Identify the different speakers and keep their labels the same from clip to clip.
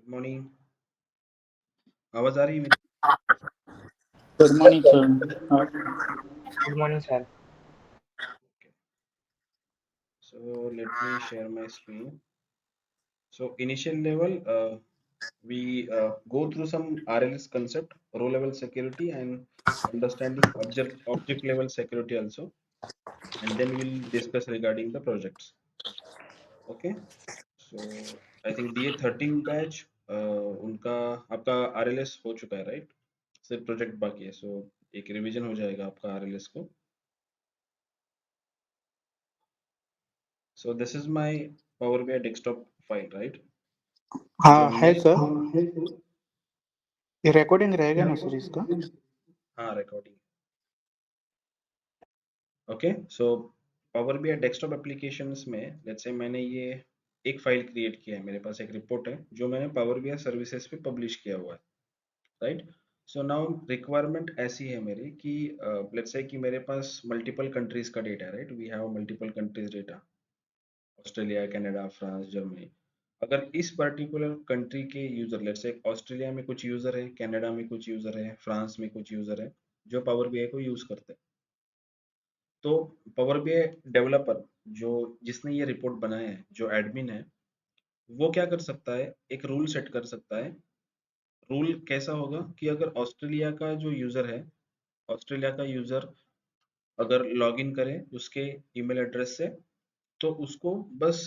Speaker 1: Good morning. आवाज आ रही है मेरी?
Speaker 2: Good morning, sir.
Speaker 3: Good morning, sir.
Speaker 1: So let me share my screen. So initial level, we go through some RLS concept, row level security, and understanding object level security also, and then we'll discuss regarding the projects. Okay. So I think DA13 batch उनका आपका RLS हो चुका है, right? सिर्फ project बाकी है, सो एक revision हो जाएगा आपका RLS को. So this is my Power BI desktop file, right?
Speaker 2: हाँ है सर, ये रिकॉर्डिंग रहेगा ना सर इसका?
Speaker 1: हाँ, recording. Okay, so power BI desktop applications में लेट्स से मैंने ये एक फाइल क्रिएट किया है. मेरे पास एक रिपोर्ट है जो मैंने पावर बीआई सर्विसेज पे पब्लिश किया हुआ है, राइट? सो नाउ रिक्वायरमेंट ऐसी है मेरी कि लेट्स से कि मेरे पास मल्टीपल कंट्रीज का डेटा है, right? We have multiple countries data, Australia, Canada, France, Germany. अगर इस पर्टिकुलर कंट्री के यूजर, लेट्स से ऑस्ट्रेलिया में कुछ यूजर है, कनाडा में कुछ यूजर है, फ्रांस में कुछ यूजर है जो पावर बीआई को यूज करते हैं, तो पावर बीआई डेवलपर जो जिसने ये रिपोर्ट बनाया है, जो एडमिन है, वो क्या कर सकता है, एक रूल सेट कर सकता है. रूल कैसा होगा कि अगर ऑस्ट्रेलिया का जो यूजर है, ऑस्ट्रेलिया का यूजर अगर लॉगिन करे उसके ईमेल एड्रेस से, तो उसको बस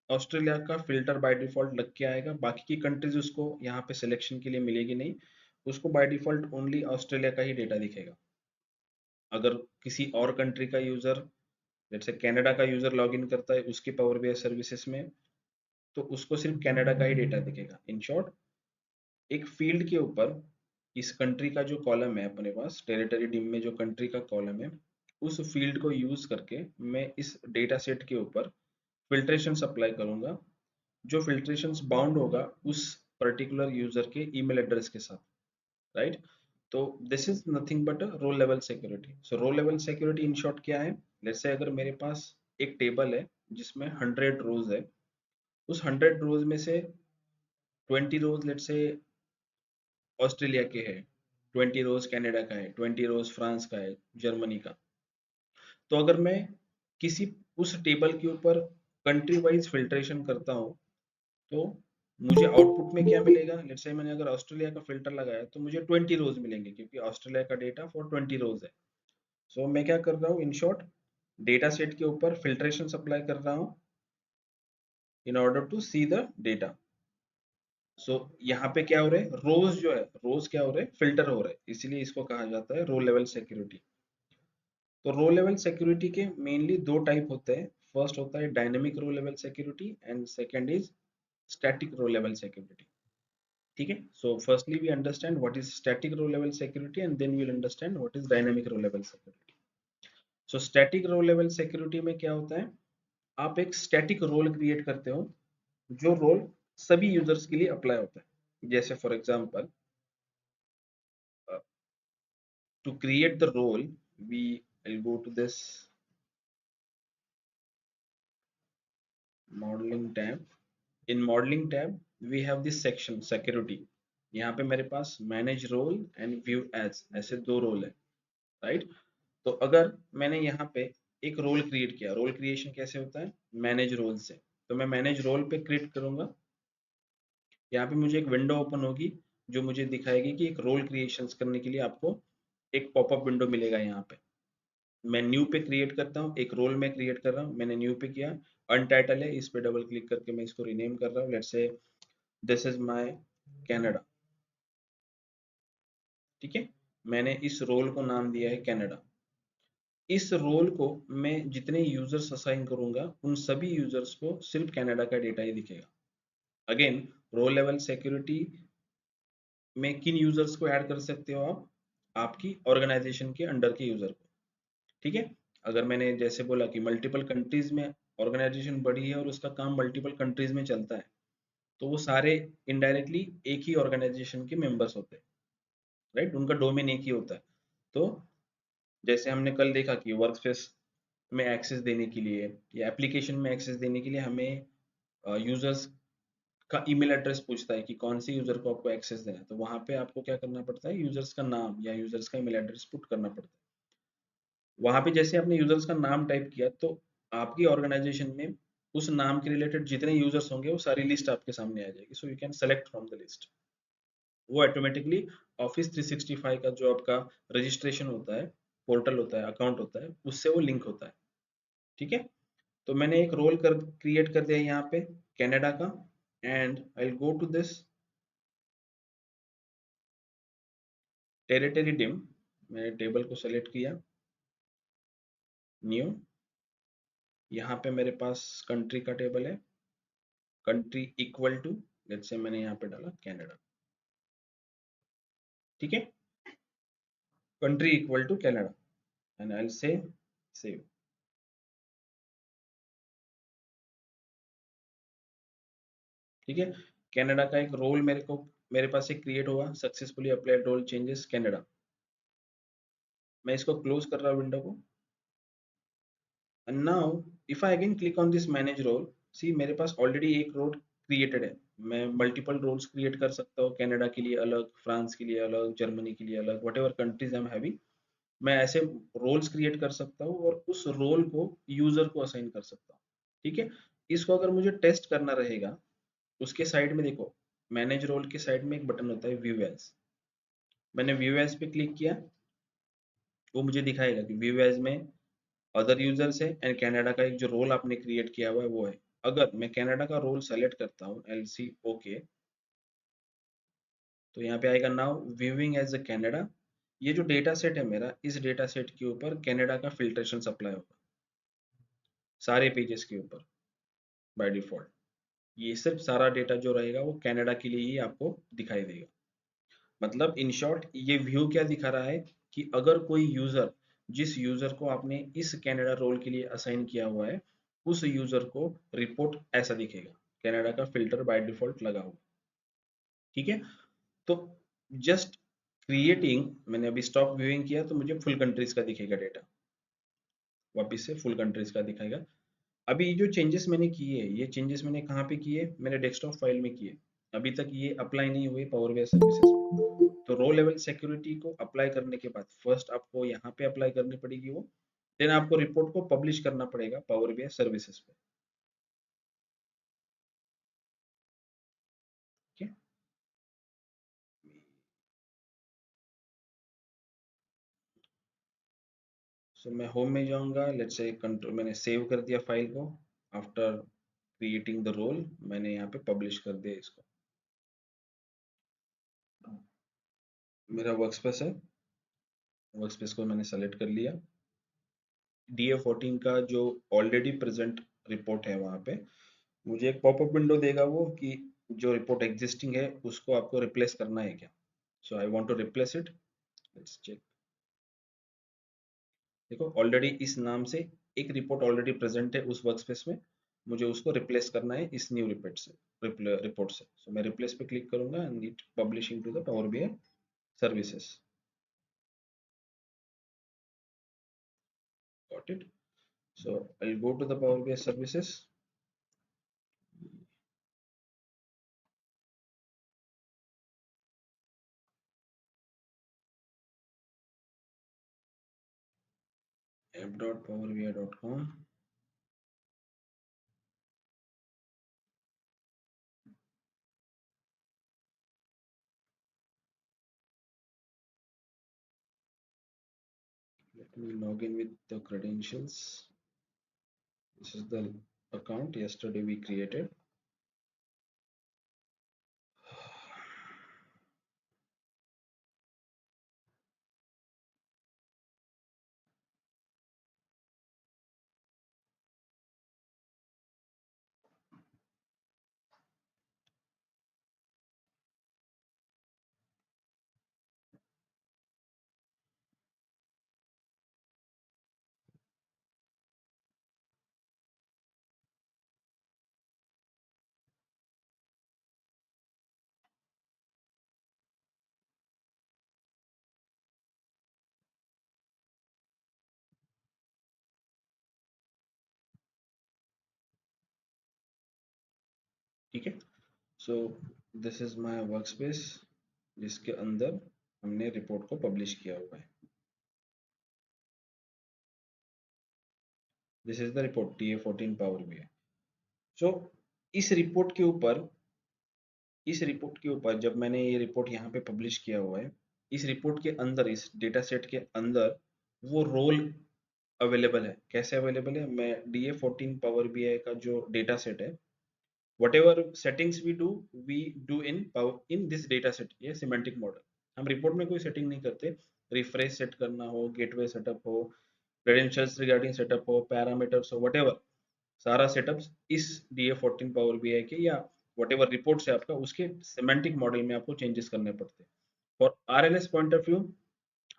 Speaker 1: ऑस्ट्रेलिया का फिल्टर बाय डिफॉल्ट लग के आएगा. बाकी की कंट्रीज उसको यहाँ पे सिलेक्शन के लिए मिलेगी नहीं, उसको बाय डिफॉल्ट ओनली ऑस्ट्रेलिया का ही डेटा दिखेगा. अगर किसी और कंट्री का यूजर, जैसे कनाडा का यूजर लॉगिन करता है उसके पावर बीआई सर्विसेज में, तो उसको सिर्फ कनाडा का ही डेटा दिखेगा. इन शॉर्ट, एक फील्ड के ऊपर इस कंट्री का जो कॉलम है अपने पास, टेरिटरी डिम में जो कंट्री का कॉलम है, उस फील्ड को यूज करके मैं इस डेटा सेट के ऊपर फिल्ट्रेशन अप्लाई करूंगा, जो फिल्ट्रेशन बाउंड होगा उस पर्टिकुलर यूजर के ईमेल एड्रेस के साथ, राइट? तो this is nothing but a row level security. So row level security in short क्या है? जैसे से अगर मेरे पास एक टेबल है जिसमें 100 रोज है, उस 100 रोज में से 20 रोज लेट से ऑस्ट्रेलिया के है, 20 रोज कनाडा का है, 20 रोज फ्रांस का है, जर्मनी का. तो अगर मैं किसी उस टेबल के ऊपर कंट्री वाइज फिल्ट्रेशन करता हूँ, तो मुझे आउटपुट में क्या मिलेगा? लेट्स से मैंने अगर ऑस्ट्रेलिया का फिल्टर लगाया तो मुझे 20 रोज मिलेंगे, क्योंकि ऑस्ट्रेलिया का डेटा फॉर 20 रोज है. सो मैं क्या कर रहा हूँ, इन शॉर्ट डेटा सेट के ऊपर फिल्ट्रेशन अप्लाई कर रहा हूँ in order to see the data. So यहाँ पे क्या हो रहा है, रोज जो है, रोज क्या हो रहे हैं, फिल्टर हो रहे हैं, इसीलिए इसको कहा जाता है रो लेवल सिक्योरिटी. तो रो लेवल सिक्योरिटी के मेनली दो टाइप होते हैं. फर्स्ट होता है dynamic row level security and second is static row level security. ठीक है, so firstly we understand what is static row level security and then we will understand what is dynamic row level security. So static row level security में क्या होता है, आप एक static role create करते हो, जो रोल सभी यूजर्स के लिए अप्लाई होता है. जैसे for example, to create the role, we will go to this modeling tab. In modeling tab we have this section security. यहाँ पे मेरे पास manage role and view as ऐसे दो रोल है, राइट? तो अगर मैंने यहाँ पे एक रोल क्रिएट किया, रोल क्रिएशन कैसे होता है, मैनेज रोल से. तो मैं मैनेज रोल पे क्लिक करूंगा, यहाँ पे मुझे एक विंडो ओपन होगी जो मुझे दिखाएगी कि एक रोल क्रिएशन करने के लिए आपको एक पॉपअप विंडो मिलेगा. यहाँ पे मैं न्यू पे क्रिएट करता हूँ, एक रोल में क्रिएट कर रहा हूँ, मैंने न्यू पे किया, अनटाइटल है, इस पे डबल क्लिक करके मैं इसको रीनेम कर रहा हूँ. Let's say this is my Canada. ठीक है, मैंने इस रोल को नाम दिया है कनाडा. इस रोल को मैं जितने यूजर्स असाइन करूंगा उन सभी यूजर्स को सिर्फ कनाडा का डेटा ही दिखेगा. अगेन, रोल लेवल सिक्योरिटी में किन यूजर्स को ऐड कर सकते हो आप? आपकी ऑर्गेनाइजेशन के अंडर के यूजर को. ठीक है, अगर मैंने जैसे बोला कि मल्टीपल कंट्रीज में ऑर्गेनाइजेशन बड़ी है और उसका काम मल्टीपल कंट्रीज में चलता है, तो वो सारे इनडायरेक्टली एक ही ऑर्गेनाइजेशन के मेंबर्स होते हैं, राइट? उनका डोमेन एक ही होता है. तो जैसे हमने कल देखा कि वर्कस्पेस में एक्सेस देने के लिए या एप्लीकेशन में एक्सेस देने के लिए हमें यूजर्स का ईमेल एड्रेस पूछता है कि कौन से यूजर को आपको एक्सेस देना है, तो वहां पे आपको क्या करना पड़ता है, यूजर्स का नाम या यूजर्स का ईमेल एड्रेस पुट करना पड़ता है। वहां पे जैसे आपने यूजर्स का नाम टाइप किया तो आपकी ऑर्गेनाइजेशन में उस नाम के रिलेटेड जितने यूजर्स होंगे वो सारी लिस्ट आपके सामने आ जाएगी, so you can select from the list. वो ऑटोमेटिकली ऑफिस 365 का जो आपका रजिस्ट्रेशन होता है, पोर्टल होता है, अकाउंट होता है, उससे वो लिंक होता है। ठीक है, तो मैंने एक रोल कर क्रिएट कर दिया यहाँ पे कनाडा का, and I will go to this territory dim. मैंने टेबल को सेलेक्ट किया, न्यू, यहाँ पे मेरे पास कंट्री का टेबल है, country equal to, let's say मैंने यहाँ पे डाला कनाडा। ठीक है, country equal to Canada, and I will say save. ठीक है, कनाडा का एक रोल मेरे पास एक क्रिएट हुआ, successfully applied role changes Canada. मैं इसको क्लोज कर रहा हूँ विंडो को, and now if I again click on this manage role, see मेरे पास ऑलरेडी एक रोल क्रिएटेड है। मैं मल्टीपल रोल्स क्रिएट कर सकता हूँ, कनाडा के लिए अलग, फ्रांस के लिए अलग, जर्मनी के लिए अलग, what ever countries I am having, मैं ऐसे रोल्स क्रिएट कर सकता हूँ और उस रोल को यूजर को असाइन कर सकता हूँ। ठीक है, इसको अगर मुझे टेस्ट करना रहेगा, उसके साइड में देखो, मैनेज रोल के साइड में एक बटन होता है व्यू एज। मैंने व्यू एज पे क्लिक किया, वो मुझे दिखाएगा कि व्यू एज में अदर यूजर्स है एंड कनाडा का एक जो रोल आपने क्रिएट किया हुआ है वो है। अगर मैं कनाडा का रोल सेलेक्ट करता हूँ एलसी ओके, तो यहाँ पे आएगा now viewing as a Canada. ये जो डेटा सेट है मेरा, इस डेटा सेट के ऊपर कनाडा का फिल्ट्रेशन अप्लाई होगा सारे पेजेस के ऊपर बाय डिफॉल्ट। ये सिर्फ सारा डेटा जो रहेगा वो कनाडा के लिए ही आपको दिखाई देगा। मतलब इन शॉर्ट ये व्यू क्या दिखा रहा है कि अगर कोई यूजर, जिस यूजर को आपने इस कनाडा रोल के लिए असाइन किया हुआ है, उस यूजर को रिपोर्ट ऐसा दिखेगा, कनाडा का फिल्टर बाय डिफॉल्ट लगा हुआ। ठीक है, तो जस्ट क्रिएटिंग, मैंने अभी स्टॉप व्यूइंग किया तो मुझे फुल कंट्रीज का दिखेगा डेटा, वापिस से फुल कंट्रीज का दिखाएगा। अभी ये जो चेंजेस मैंने किए, ये चेंजेस मैंने कहाँ पे किए, मैंने डेस्कटॉप फाइल में किए। अभी तक ये अप्लाई नहीं हुए पावर बीआई सर्विसेज में। तो रो लेवल सिक्योरिटी को अप्लाई करने के बाद फर्स्ट आपको यहाँ पे अप्लाई करनी पड़ेगी वो, देन आपको रिपोर्ट को पब्लिश करना पड़ेगा पावर बीआई सर्विसेज पे। ठीक है, सो मैं होम में जाऊंगा, लेट्स से कंट्रोल, मैंने सेव कर दिया फाइल को, आफ्टर क्रिएटिंग द रोल मैंने यहाँ पे पब्लिश कर दिया इसको। मेरा वर्कस्पेस है, वर्कस्पेस को मैंने सेलेक्ट कर लिया। DA14 का जो ऑलरेडी प्रेजेंट रिपोर्ट है वहां पे मुझे एक पॉपअप विंडो देगा वो कि जो रिपोर्ट एग्जिस्टिंग है उसको आपको रिप्लेस करना है क्या। So I want to replace it, let's check. देखो ऑलरेडी इस नाम से एक रिपोर्ट ऑलरेडी प्रेजेंट है उस वर्कस्पेस में, मुझे उसको रिप्लेस करना है इस न्यू रिपोर्ट से। सो मैं रिप्लेस पे क्लिक करूंगा and it publishing to the power BI services. Got it, so I will go to the power BI services, app.powerbi.com। let me log in with the credentials। This is the account yesterday we created। ठीक है, सो this is my workspace जिसके अंदर हमने report को publish किया हुआ है। This is the report TA14 power BI। सो इस रिपोर्ट के ऊपर जब मैंने ये रिपोर्ट यहाँ पे पब्लिश किया हुआ है, इस रिपोर्ट के अंदर, इस डेटा सेट के अंदर वो रोल अवेलेबल है। कैसे अवेलेबल है? मैं DA14 पावर BI का जो डेटा सेट है, whatever settings we do in this data set, ये सिमेंटिक मॉडल। हम रिपोर्ट में कोई सेटिंग नहीं करते। रिफ्रेश सेट करना हो, गेटवे सेटअप हो, क्रेडेंशियल्स रिगार्डिंग सेटअप हो, पैरामीटर्स हो, व्हाटएवर, सारा सेटअप्स इस DA14 पावर BI के या व्हाटएवर रिपोर्ट है आपका, उसके सिमेंटिक मॉडल में आपको चेंजेस करने पड़ते हैं। For RLS point of view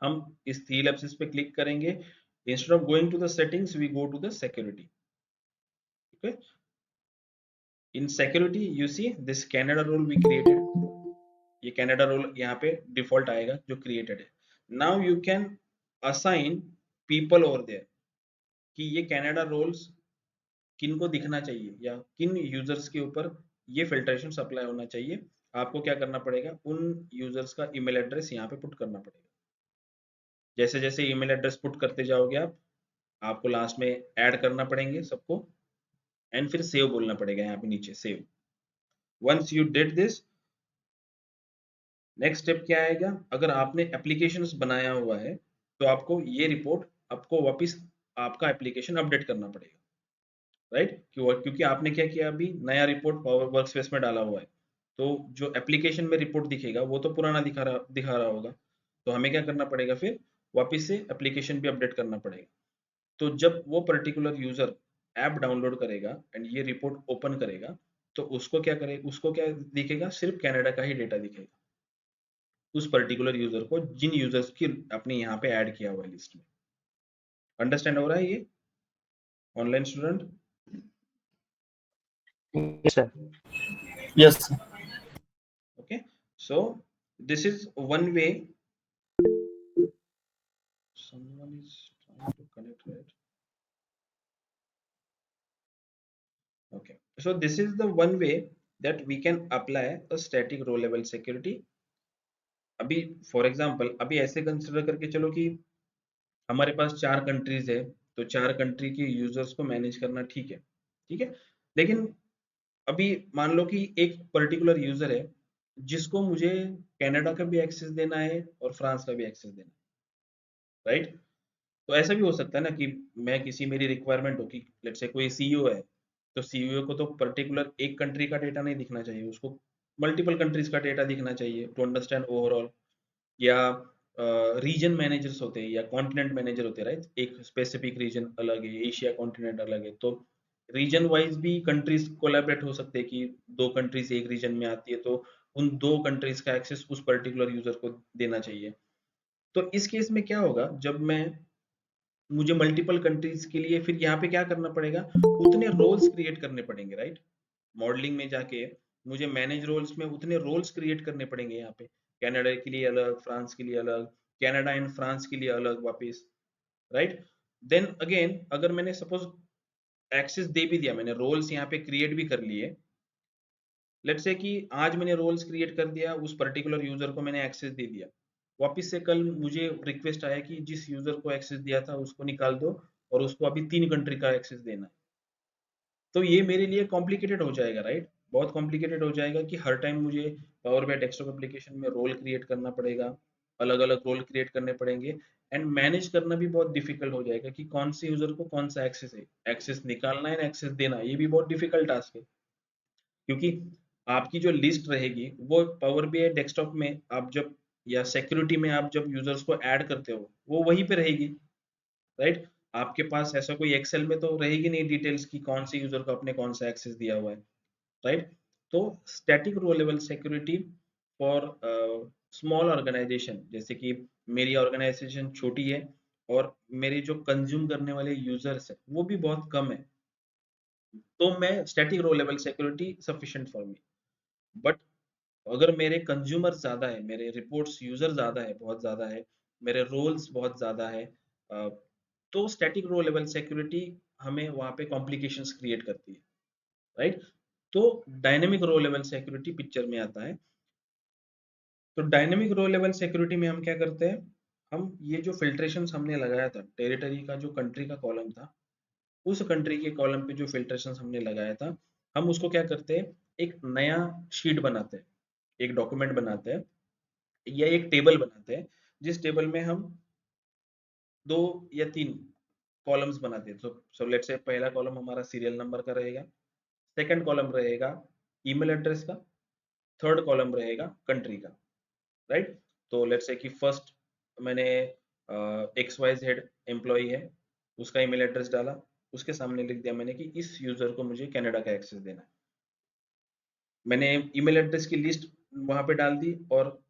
Speaker 1: हम इस 3 एलिप्सिस पे क्लिक करेंगे। Instead of going to the settings we go to the security. Okay, in security you see this Canada role we created. ये कैनेडा रोल यहाँ पे डिफॉल्ट आएगा जो created है। Now you can assign people over there कि ये Canada roles किन को दिखना चाहिए या किन यूजर्स के ऊपर ये फिल्ट्रेशन अप्लाई होना चाहिए। आपको क्या करना पड़ेगा? उन यूजर्स का ईमेल एड्रेस यहाँ पे पुट करना पड़ेगा। जैसे जैसे ईमेल एड्रेस पुट करते जाओगे आप, आपको लास्ट में ऐड करना पड़ेंगे सबको, एंड फिर सेव बोलना पड़ेगा यहाँ पे नीचे, save. Once you did this, next step क्या आएगा? अगर आपने एप्लीकेशंस बनाया हुआ है तो आपको ये रिपोर्ट, आपको वापस आपका एप्लीकेशन अपडेट करना पड़ेगा, राइट? क्योंकि आपने क्या किया, अभी नया रिपोर्ट पावर वर्कस्पेस में डाला हुआ है, तो जो एप्लीकेशन में रिपोर्ट दिखेगा वो तो पुराना दिखा रहा होगा। तो हमें क्या करना पड़ेगा? फिर वापस से एप्लीकेशन भी अपडेट करना पड़ेगा। तो जब वो पर्टिकुलर यूजर ऐप डाउनलोड करेगा एंड ये रिपोर्ट ओपन करेगा, तो उसको क्या करेगा? उसको क्या दिखेगा? सिर्फ कनाडा का ही डेटा दिखेगा उस पर्टिकुलर यूजर को, जिन यूजर्स की आपने यहाँ पे ऐड किया हुआ है लिस्ट में। अंडरस्टैंड हो रहा है ये online student?
Speaker 3: Yes, sir.
Speaker 2: Yes, sir.
Speaker 1: Okay, so this is one way. Someone is trying to connect, right? Okay, so this is the one way that we can apply a static row level security. अभी for example, अभी ऐसे consider करके चलो कि हमारे पास 4 countries है, तो 4 country के यूजर्स को मैनेज करना ठीक है, ठीक है। लेकिन अभी मान लो कि एक पर्टिकुलर यूजर है जिसको मुझे कनाडा का भी एक्सेस देना है और फ्रांस का भी एक्सेस देना है, राइट? तो ऐसा भी हो सकता है ना कि मैं किसी, मेरी रिक्वायरमेंट हो कि लेट्स से कोई सीईओ है, तो सीईओ को तो पर्टिकुलर एक कंट्री का डेटा नहीं दिखना चाहिए, उसको मल्टीपल कंट्रीज का डेटा दिखना चाहिए टू अंडरस्टैंड ओवरऑल। या रीजन मैनेजर्स होते हैं या कॉन्टिनेंट मैनेजर होते हैं, राइट? एक स्पेसिफिक रीजन अलग है, एशिया कॉन्टिनेंट अलग है, तो रीजन वाइज भी कंट्रीज कोलैबोरेट हो सकते हैं कि 2 कंट्रीज एक रीजन में आती है, तो उन 2 कंट्रीज का एक्सेस उस पर्टिकुलर यूजर को देना चाहिए। तो इस केस में क्या होगा, जब मैं, मुझे मल्टीपल कंट्रीज के लिए फिर यहाँ पे क्या करना पड़ेगा? उतने रोल्स क्रिएट करने पड़ेंगे, राइट? मॉडलिंग में जाके मुझे मैनेज रोल्स में उतने रोल्स क्रिएट करने पड़ेंगे यहाँ पे, कनाडा के लिए अलग, फ्रांस के लिए अलग, कनाडा एंड फ्रांस के लिए अलग वापस, राइट? देन अगेन अगर मैंने सपोज एक्सेस दे भी दिया, मैंने रोल्स यहाँ पे क्रिएट भी कर लिए, लेट्स से कि आज मैंने रोल्स क्रिएट कर दिया, उस पर्टिकुलर यूजर को मैंने एक्सेस दे दिया, वापस से कल मुझे रिक्वेस्ट आया कि जिस यूजर को एक्सेस दिया था उसको निकाल दो और उसको अभी 3 कंट्री का एक्सेस देना है। तो ये मेरे लिए कॉम्प्लिकेटेड हो जाएगा, राइट? बहुत कॉम्प्लिकेटेड हो जाएगा कि हर टाइम मुझे पावर बाय डेस्कटॉप एप्लीकेशन में रोल क्रिएट करना पड़ेगा, अलग अलग रोल क्रिएट करने पड़ेंगे, एंड मैनेज करना भी बहुत डिफिकल्ट हो जाएगा कि कौन से यूजर को कौन सा एक्सेस है, एक्सेस निकालना है, एक्सेस देना, ये भी बहुत डिफिकल्ट टास्क है। क्योंकि आपकी जो लिस्ट रहेगी वो पावर बीआई डेस्कटॉप में आप जब, या सिक्योरिटी में आप जब यूजर्स को ऐड करते हो, वो वहीं पे रहेगी, राइट? आपके पास ऐसा कोई एक्सेल में तो रहेगी नहीं डिटेल्स की कौन से यूजर को आपने कौन सा एक्सेस दिया हुआ है, राइट? तो static row level security for small organization, जैसे कि मेरी ऑर्गेनाइजेशन छोटी है और मेरे जो कंज्यूम करने वाले यूजर्स है वो भी बहुत कम है, तो मैं static row level security sufficient for me. But अगर मेरे कंज्यूमर ज्यादा है, मेरे रिपोर्ट्स यूजर ज्यादा है, बहुत ज्यादा है, मेरे रोल्स बहुत ज्यादा है, अ, तो स्टैटिक रो लेवल सिक्योरिटी हमें वहां पे कॉम्प्लिकेशंस क्रिएट करती है, राइट? तो dynamic row level security picture में आता है। तो डायनेमिक रो लेवल सिक्योरिटी में हम क्या करते हैं, हम ये जो फिल्ट्रेशन हमने लगाया था, टेरिटरी का जो कंट्री का कॉलम था, उस कंट्री के कॉलम पे जो फिल्ट्रेशन हमने लगाया था, हम उसको क्या करते हैं, एक नया शीट बनाते हैं, एक डॉक्यूमेंट बनाते हैं या एक टेबल बनाते हैं, जिस टेबल में हम 2 या 3 कॉलम्स बनाते हैं। सो लेट्स से पहला कॉलम हमारा सीरियल नंबर का रहेगा, सेकंड कॉलम रहेगा ईमेल एड्रेस का, थर्ड कॉलम रहेगा कंट्री का, राइट। तो लेट्स से कि फर्स्ट मैंने XYZ एम्प्लॉई है, उसका ईमेल एड्रेस डाला, उसके सामने लिख दिया मैंने कि इस यूजर को मुझे कनाडा का एक्सेस देना है। मैंने ईमेल एड्रेस की लिस्ट वहां पे डाल दी और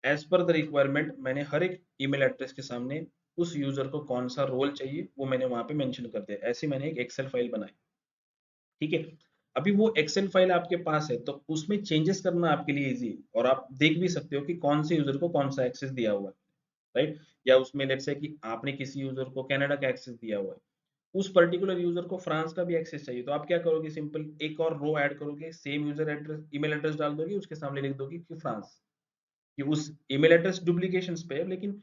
Speaker 1: एज पर द रिक्वायरमेंट मैंने हर एक ईमेल एड्रेस के सामने उस यूजर को कौन सा रोल चाहिए वो मैंने वहां पे मेंशन कर दिया। ऐसे मैंने एक एक्सेल फाइल बनाई, ठीक है। अभी वो एक्सेल फाइल आपके पास है तो उसमें चेंजेस करना आपके लिए इजी है और आप देख भी सकते हो कि कौन से यूजर को कौन सा एक्सेस दिया हुआ है, राइट। या उसमें लेट्स से कि आपने किसी यूजर को कनाडा का एक्सेस दिया हुआ है, उस पर्टिकुलर यूजर को फ्रांस का भी एक्सेस चाहिए, तो आप क्या करोगे, सिंपल एक और रो ऐड करोगे, same user address email address डाल दोगे, उसके सामने लिख दोगे कि फ्रांस, कि उस ईमेल एड्रेस डुप्लीकेशन पे है लेकिन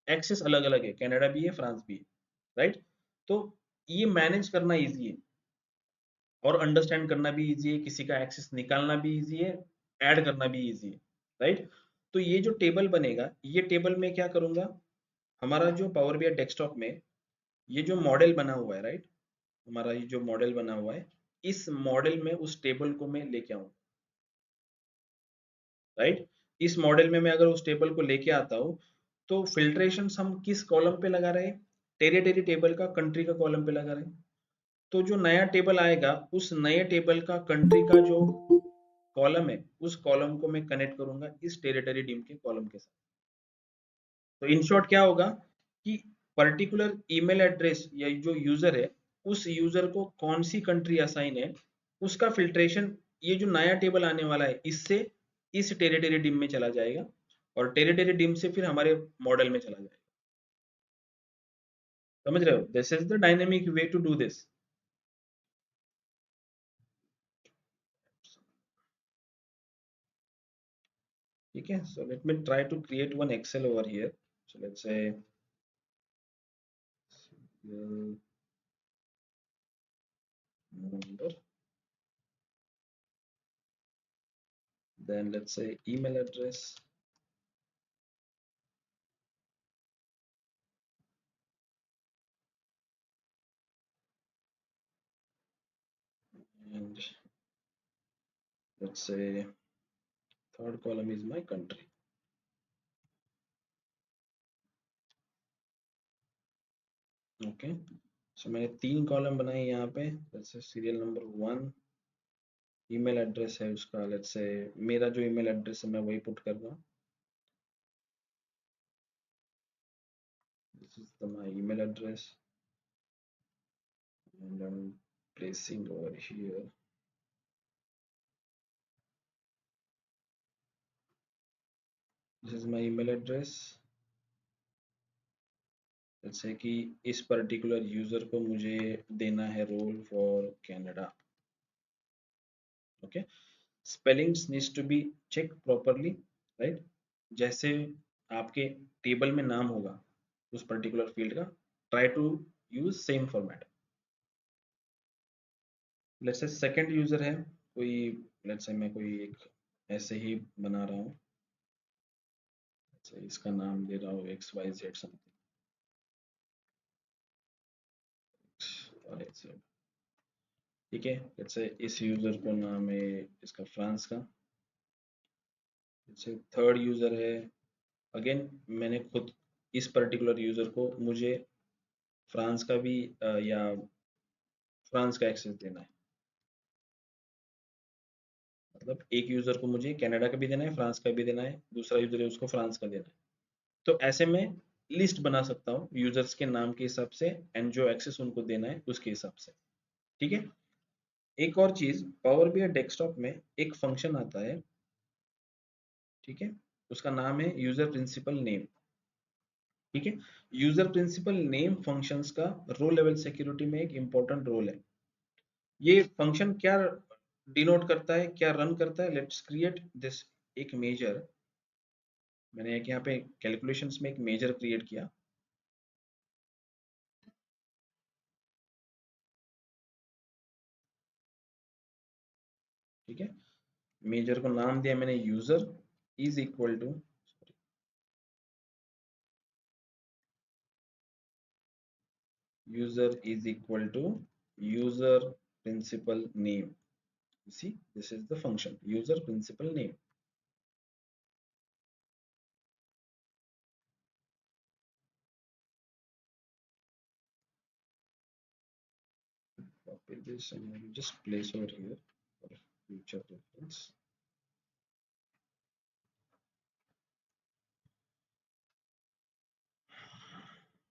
Speaker 1: एक्सेस अलग अलग है, कनाडा भी है फ्रांस भी है, राइट। तो ये मैनेज करना इजी है और अंडरस्टैंड करना भी इजी है, किसी का एक्सेस निकालना भी इजी है, ऐड करना भी इजी है, राइट। तो ये जो टेबल बनेगा, ये टेबल में क्या करूंगा, हमारा जो पावर बीआई डेस्कटॉप में ये जो मॉडल बना हुआ है, राइट, हमारा ये जो मॉडल बना हुआ है, इस मॉडल में उस टेबल को मैं लेके आऊं, राइट। इस मॉडल में मैं अगर उस टेबल को लेके आता हूं तो फिल्ट्रेशन हम किस कॉलम पे लगा रहे हैं, टेरिटरी टेबल का कंट्री का कॉलम पे लगा रहे हैं। तो जो नया टेबल आएगा उस नए टेबल का कंट्री का जो कॉलम है, उस कॉलम को मैं कनेक्ट करूंगा इस टेरिटरी डिम के कॉलम के साथ। तो इन शॉर्ट क्या होगा कि पर्टिकुलर ईमेल एड्रेस या जो यूजर है, उस यूजर को कौन सी कंट्री असाइन है, उसका फिल्ट्रेशन ये जो नया टेबल आने वाला है इससे इस टेरिटरी डिम में चला जाएगा और टेरिटरी डिम से फिर हमारे मॉडल में चला जाएगा। समझ रहे हो, this is the dynamic way to do this. ठीक है, so let me try to create one Excel over here. So let's say serial number, then let's say email address, and let's say third column is my country. Okay, so मैंने 3 column बनाए यहाँ पे। जैसे serial number 1, email address है उसका, let's say मेरा जो email address है मैं वही पुट कर रहा हूँ। This is the my email address and I am placing over here this is my email address. जैसे कि इस पर्टिकुलर यूजर को मुझे देना है role for Canada. Okay, spellings needs to be check properly, right. जैसे आपके टेबल में नाम होगा उस पर्टिकुलर फील्ड का, try to use same format. Let's say second user है कोई, लेट्स से मैं कोई एक ऐसे ही बना रहा हूँ, इसका नाम दे रहा हूँ XYZ समथिंग, ठीक है। लेट्स से इस यूजर को नाम है इसका फ्रांस का। जैसे थर्ड यूजर है, अगेन मैंने खुद इस पर्टिकुलर यूजर को मुझे फ्रांस का भी या फ्रांस का एक्सेस देना है, मतलब एक यूजर को मुझे कनाडा का भी देना है, फ्रांस का भी देना है, दूसरा यूजर है उसको फ्रांस का देना है। तो ऐसे में लिस्ट बना सकता हूँ यूजर्स के नाम के हिसाब से एंड जो एक्सेस उनको देना है उसके हिसाब से, ठीक है। एक और चीज, पावर बीआई डेस्कटॉप में एक फंक्शन आता है, ठीक है, उसका नाम है यूजर प्रिंसिपल नेम, ठीक है। यूजर प्रिंसिपल नेम फंक्शंस का रो लेवल सिक्योरिटी में एक इंपॉर्टेंट रोल है। ये फंक्शन क्या डिनोट करता है, क्या रन करता है? लेट्स क्रिएट दिस एक मेजर। मैंने एक यहाँ पे कैलकुलेशंस में एक मेजर क्रिएट किया। ठीक है, मेजर को नाम दिया मैंने user is equal to, user is equal to user principal name. You see, this is the function user principal name. Copy this and I will just place over here for future reference.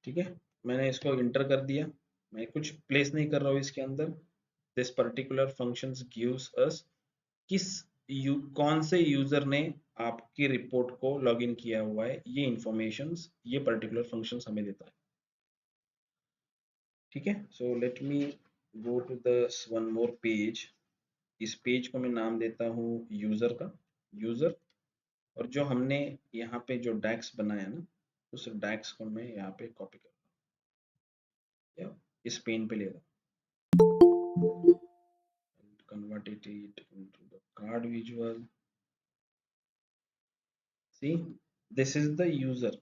Speaker 1: ठीक है, मैंने इसको inter कर दिया, मैं कुछ place नहीं कर रहा हूँ इसके अंदर। This particular functions gives us किस कौन से यूजर ने आपकी रिपोर्ट को लॉगिन किया हुआ है, ये इंफॉर्मेशंस ये पर्टिकुलर फंक्शंस हमें देता है। ठीक है, so let me go to this one more page. इस पेज को मैं नाम देता हूँ यूजर का, यूजर। और जो हमने यहाँ पे जो डैक्स बनाया ना, उस डैक्स को मैं यहाँ पे कॉपी करता हूँ या इस पेन पे ले रहा हूँ, convert it into the card visual. See, this is the user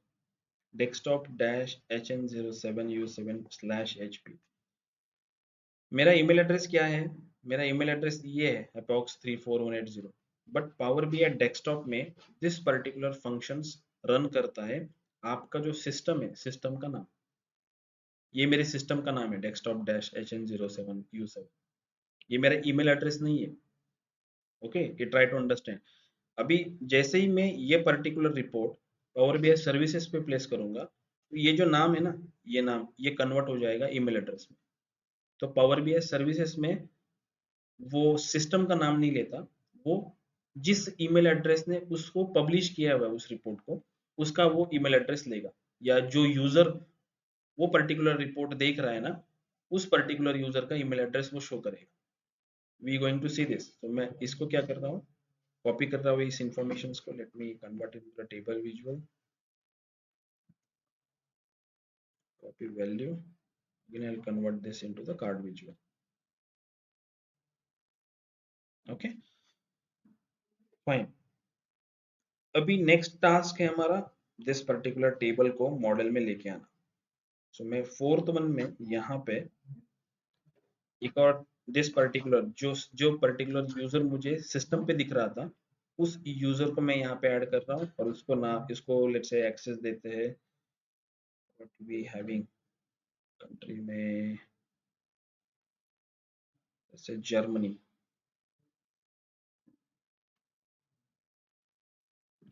Speaker 1: desktop dash hn07u7/hp। मेरा ईमेल एड्रेस क्या है? मेरा ईमेल एड्रेस ये है approx34180। But power BI desktop में दिस पर्टिकुलर फंक्शंस रन करता है आपका जो सिस्टम है, सिस्टम का नाम, ये मेरे सिस्टम का नाम है डेस्कटॉप डैश hn07u7। ये मेरा ईमेल एड्रेस नहीं है। ओके, ये ट्राई टू अंडरस्टैंड। अभी जैसे ही मैं ये particular report power BI services पे प्लेस करूंगा, तो ये जो नाम है ना, ये नाम ये कन्वर्ट हो जाएगा ईमेल एड्रेस में। तो पावर बीआई सर्विसेज में वो सिस्टम का नाम नहीं लेता, वो जिस ईमेल एड्रेस ने उसको पब्लिश किया हुआ है उस रिपोर्ट को, उसका वो ईमेल एड्रेस लेगा, या जो यूजर वो पर्टिकुलर रिपोर्ट देख रहा है ना, उस पर्टिकुलर यूजर का ईमेल एड्रेस वो शो करेगा। We going to see this. तो मैं इसको क्या कर रहा हूँ, कॉपी कर रहा हूँ इस इंफॉर्मेशन को। Let me convert into the table visual, copy value, again I'll convert this into the card visual. Okay, fine। अभी नेक्स्ट टास्क है हमारा दिस पर्टिकुलर टेबल को मॉडल में लेके आना। सो मैं फोर्थ वन में यहाँ पे एक और दिस पर्टिकुलर जो पर्टिकुलर यूजर मुझे सिस्टम पे दिख रहा था, उस यूजर को मैं यहाँ पे ऐड कर रहा हूँ और उसको ना इसको लेट्स से एक्सेस देते हैं। व्हाट वी हैविंग कंट्री में जैसे Germany,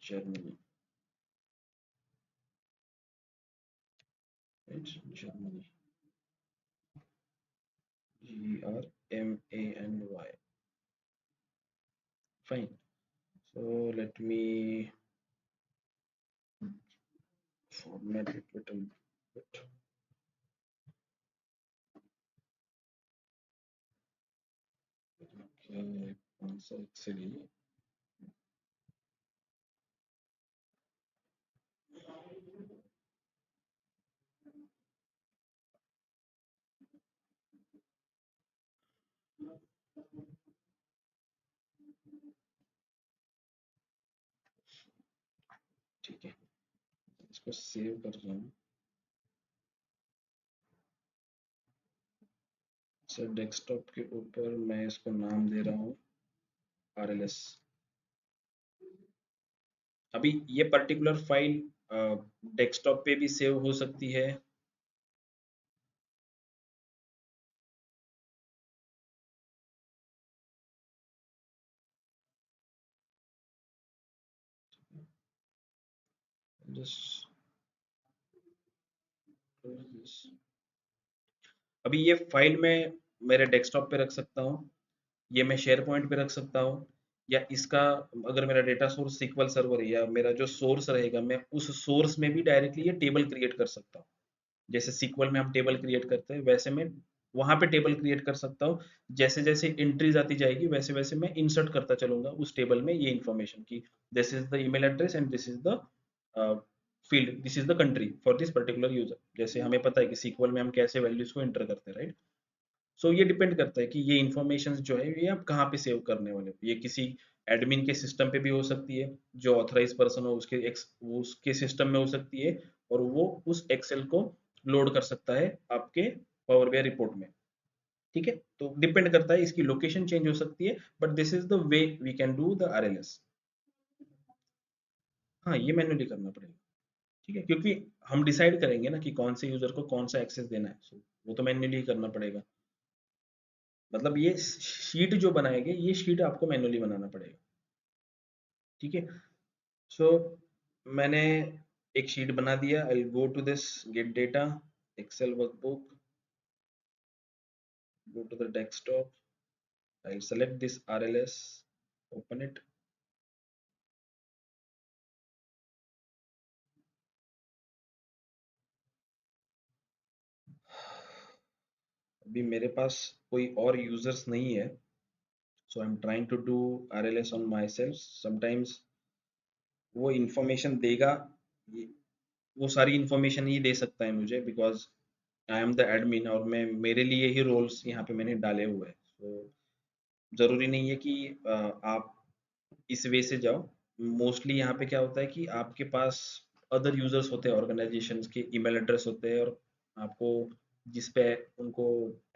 Speaker 1: Germany, Germany, GRMANY। Fine. So let me format it little bit. Okay, answer actually। ठीक है, इसको सेव कर रहा हूँ। सर डेस्कटॉप के ऊपर मैं इसको नाम दे रहा हूँ RLS। अभी ये पर्टिकुलर फाइल डेस्कटॉप पे भी सेव हो सकती है। अभी ये फाइल मैं मेरे डेस्कटॉप पे रख सकता हूँ, ये मैं शेयर पॉइंट पे रख सकता हूँ, या इसका अगर मेरा डेटा सोर्स SQL सर्वर है या मेरा जो सोर्स रहेगा, मैं उस सोर्स में भी डायरेक्टली ये टेबल क्रिएट कर सकता हूँ। जैसे SQL में हम टेबल क्रिएट करते हैं, वैसे मैं वहां पे टेबल क्रिएट कर सकता हूँ। जैसे जैसे एंट्रीज आती जाएगी वैसे वैसे मैं इंसर्ट करता चलूंगा उस टेबल में ये इन्फॉर्मेशन की this is the email address and this is the field, this is the country for this particular user. जैसे हमें पता है कि सीक्वल में हम कैसे वैल्यूज को एंटर करते हैं, राइट। सो ये डिपेंड करता है कि ये इन्फॉर्मेशन जो है ये आप कहाँ पे सेव करने वाले हो। ये किसी एडमिन के सिस्टम पे भी हो सकती है, जो ऑथराइज पर्सन हो उसके सिस्टम में हो सकती है, और वो उस एक्सेल को लोड कर सकता है आपके पावर बीआई रिपोर्ट में। ठीक है, तो डिपेंड करता है, इसकी लोकेशन चेंज हो सकती है, but this is the way we can do the RLS. हाँ, ये मैन्युअली करना पड़ेगा। ठीक है, क्योंकि हम डिसाइड करेंगे ना कि कौन से यूजर को कौन सा एक्सेस देना है, so, वो तो मैन्युअली करना पड़ेगा। मतलब ये शीट जो बनाएंगे ये शीट आपको मैन्युअली बनाना पड़ेगा। ठीक है, सो मैंने एक शीट बना दिया। I go to this get data Excel workbook, go to the desktop, I'll select this RLS, open it। अभी मेरे पास कोई और यूजर्स नहीं है, so I'm trying to do RLS on myself। sometimes वो इंफॉर्मेशन देगा, वो सारी इंफॉर्मेशन ही दे सकता है मुझे, because I am the admin और मैं मेरे लिए ही रोल्स यहाँ पे मैंने डाले हुए हैं। तो जरूरी नहीं है कि आप इस वे से जाओ। मोस्टली यहाँ पे क्या होता है कि आपके पास अदर यूजर्स होते हैं, ऑर्गेनाइजेशंस के ईमेल एड्रेस होते हैं, और आपको जिस पे उनको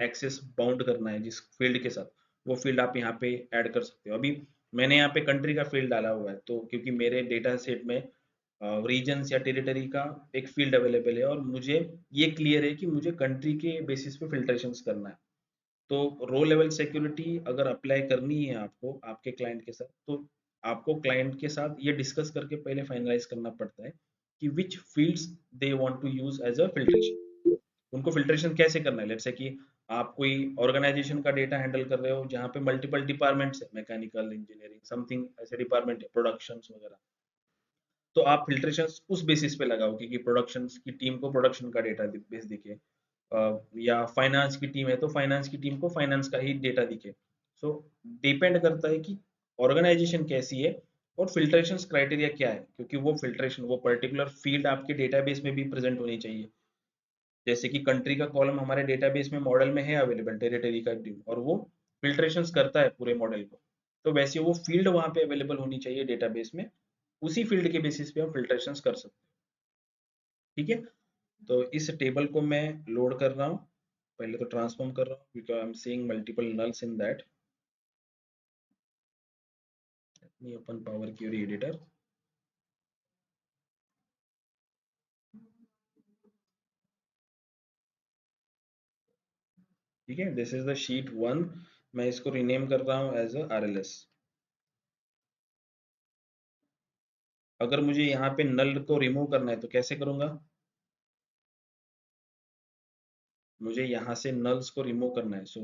Speaker 1: एक्सेस बाउंड करना है जिस फील्ड के साथ, वो फील्ड आप यहाँ पे ऐड कर सकते हो। अभी मैंने यहाँ पे कंट्री का फील्ड डाला हुआ है, तो क्योंकि मेरे डेटा सेट में रीजन्स या टेरिटरी का एक फील्ड अवेलेबल है, और मुझे ये क्लियर है कि मुझे कंट्री के बेसिस पे फिल्ट्रेशंस करना है। तो रो लेवल सिक्योरिटी अगर अप्लाई करनी है आपको आपके क्लाइंट के साथ, तो आपको क्लाइंट के साथ ये डिस्कस करके पहले फाइनलाइज करना पड़ता है कि which fields they want to use as a filtration. उनको फिल्ट्रेशन कैसे करना है। लेट्स से कि आप कोई ऑर्गेनाइजेशन का डेटा हैंडल कर रहे हो जहाँ पे मल्टीपल डिपार्टमेंट्स है, मैकेनिकल इंजीनियरिंग समथिंग ऐसे डिपार्टमेंट है, प्रोडक्शन वगैरह, तो आप फिल्ट्रेशन उस बेसिस पे लगाओगे कि प्रोडक्शन की टीम को प्रोडक्शन का डेटा बेस दिखे, या फाइनेंस की टीम है तो फाइनेंस की टीम को फाइनेंस का ही डेटा दिखे। सो डिपेंड करता है कि ऑर्गेनाइजेशन कैसी है और फिल्ट्रेशन क्राइटेरिया क्या है, क्योंकि वो फिल्ट्रेशन वो पर्टिकुलर फील्ड आपके डेटाबेस में भी प्रेजेंट होनी चाहिए। जैसे कि कंट्री का कॉलम हमारे डेटाबेस में मॉडल में है अवेलेबल, टेरिटरी का टीम, और वो फिल्ट्रेशन करता है पूरे मॉडल को, तो वैसे वो फील्ड वहां पे अवेलेबल होनी चाहिए डेटाबेस में। उसी फील्ड के बेसिस पे हम फिल्ट्रेशन कर सकते हैं। ठीक है, तो इस टेबल को मैं लोड कर रहा हूँ, पहले तो ट्रांसफॉर्म कर रहा हूँ because I am seeing multiple nulls in that. Late me open power query editor. ठीक है, दिस इज द शीट 1। मैं इसको रीनेम कर रहा हूँ एज अ RLS। अगर मुझे यहाँ पे नल को रिमूव करना है तो कैसे करूंगा। मुझे यहाँ से नल्स को रिमूव करना है, so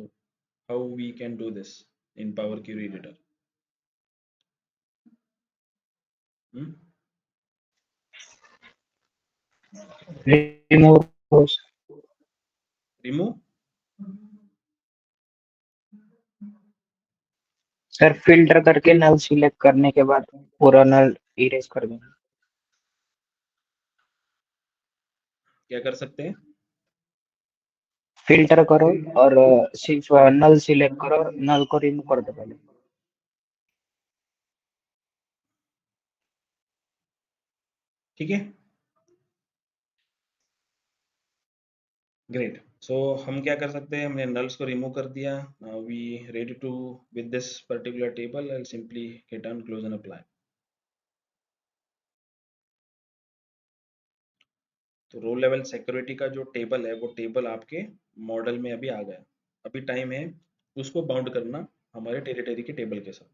Speaker 1: how we can do this in power query editor.
Speaker 3: Remove rows.
Speaker 1: Remove
Speaker 3: sir filter करके नल सिलेक्ट करने के बाद पूरा नल इरेज कर देंगे।
Speaker 1: क्या कर सकते हैं।
Speaker 3: फिल्टर करो और सिर्फ नल सिलेक्ट करो, नल को रिमूव कर दो पहले।
Speaker 1: ठीक है, ग्रेट। सो हम क्या कर सकते हैं, हमने नल्स को रिमूव कर दिया। Now we ready to with this particular table I simply hit on close and apply. तो रो लेवल सिक्योरिटी का जो टेबल है वो टेबल आपके मॉडल में अभी आ गया। अभी टाइम है उसको बाउंड करना हमारे टेरिटरी के टेबल के साथ।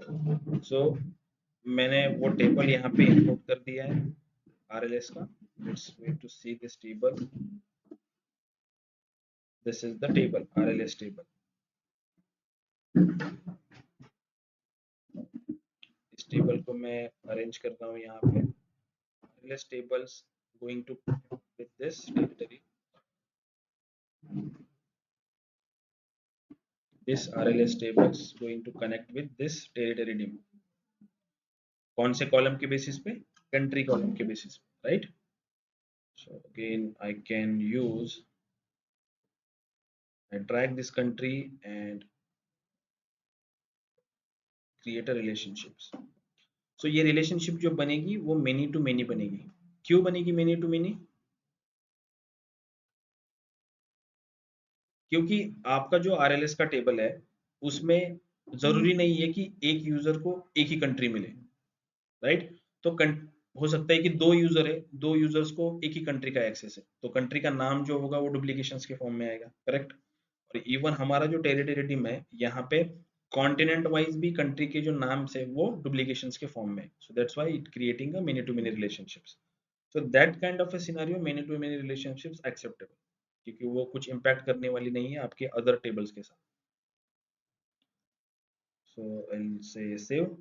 Speaker 1: सो मैंने वो टेबल यहाँ पे इंपोर्ट कर दिया है RLS का. Let's wait to see this table. This is the table, RLS table. इस टेबल को मैं अरेंज कर रहा हूँ यहाँ पे. RLS tables going to with this territory. This RLS tables going to connect with this territory dim. कौन से कॉलम के बेसिस पे? कंट्री कॉलम के बेसिस पे, right? So again I can use, I drag this country and create a relationships. So ये relationship जो बनेगी वो मेनी टू मेनी बनेगी. क्यों बनेगी मेनी टू मेनी? क्योंकि आपका जो RLS का टेबल है उसमें जरूरी नहीं है कि एक यूजर को एक ही कंट्री मिले, राइट? तो हो सकता है कि दो यूजर है, दो यूजर्स को एक ही कंट्री का एक्सेस है, तो कंट्री का नाम जो होगा वो डुप्लीकेशंस के फॉर्म में आएगा, करेक्ट? और इवन हमारा जो टेरिटरी डिम है यहाँ पे कॉन्टिनेंट वाइज भी कंट्री के जो नाम से वो डुप्लीकेशंस के फॉर्म में, so that's why it creating a many to many relationships. So that kind of a scenario, many to many relationships acceptable, क्योंकि वो कुछ इम्पैक्ट करने वाली नहीं है आपके अदर टेबल्स के साथ. So I will say save.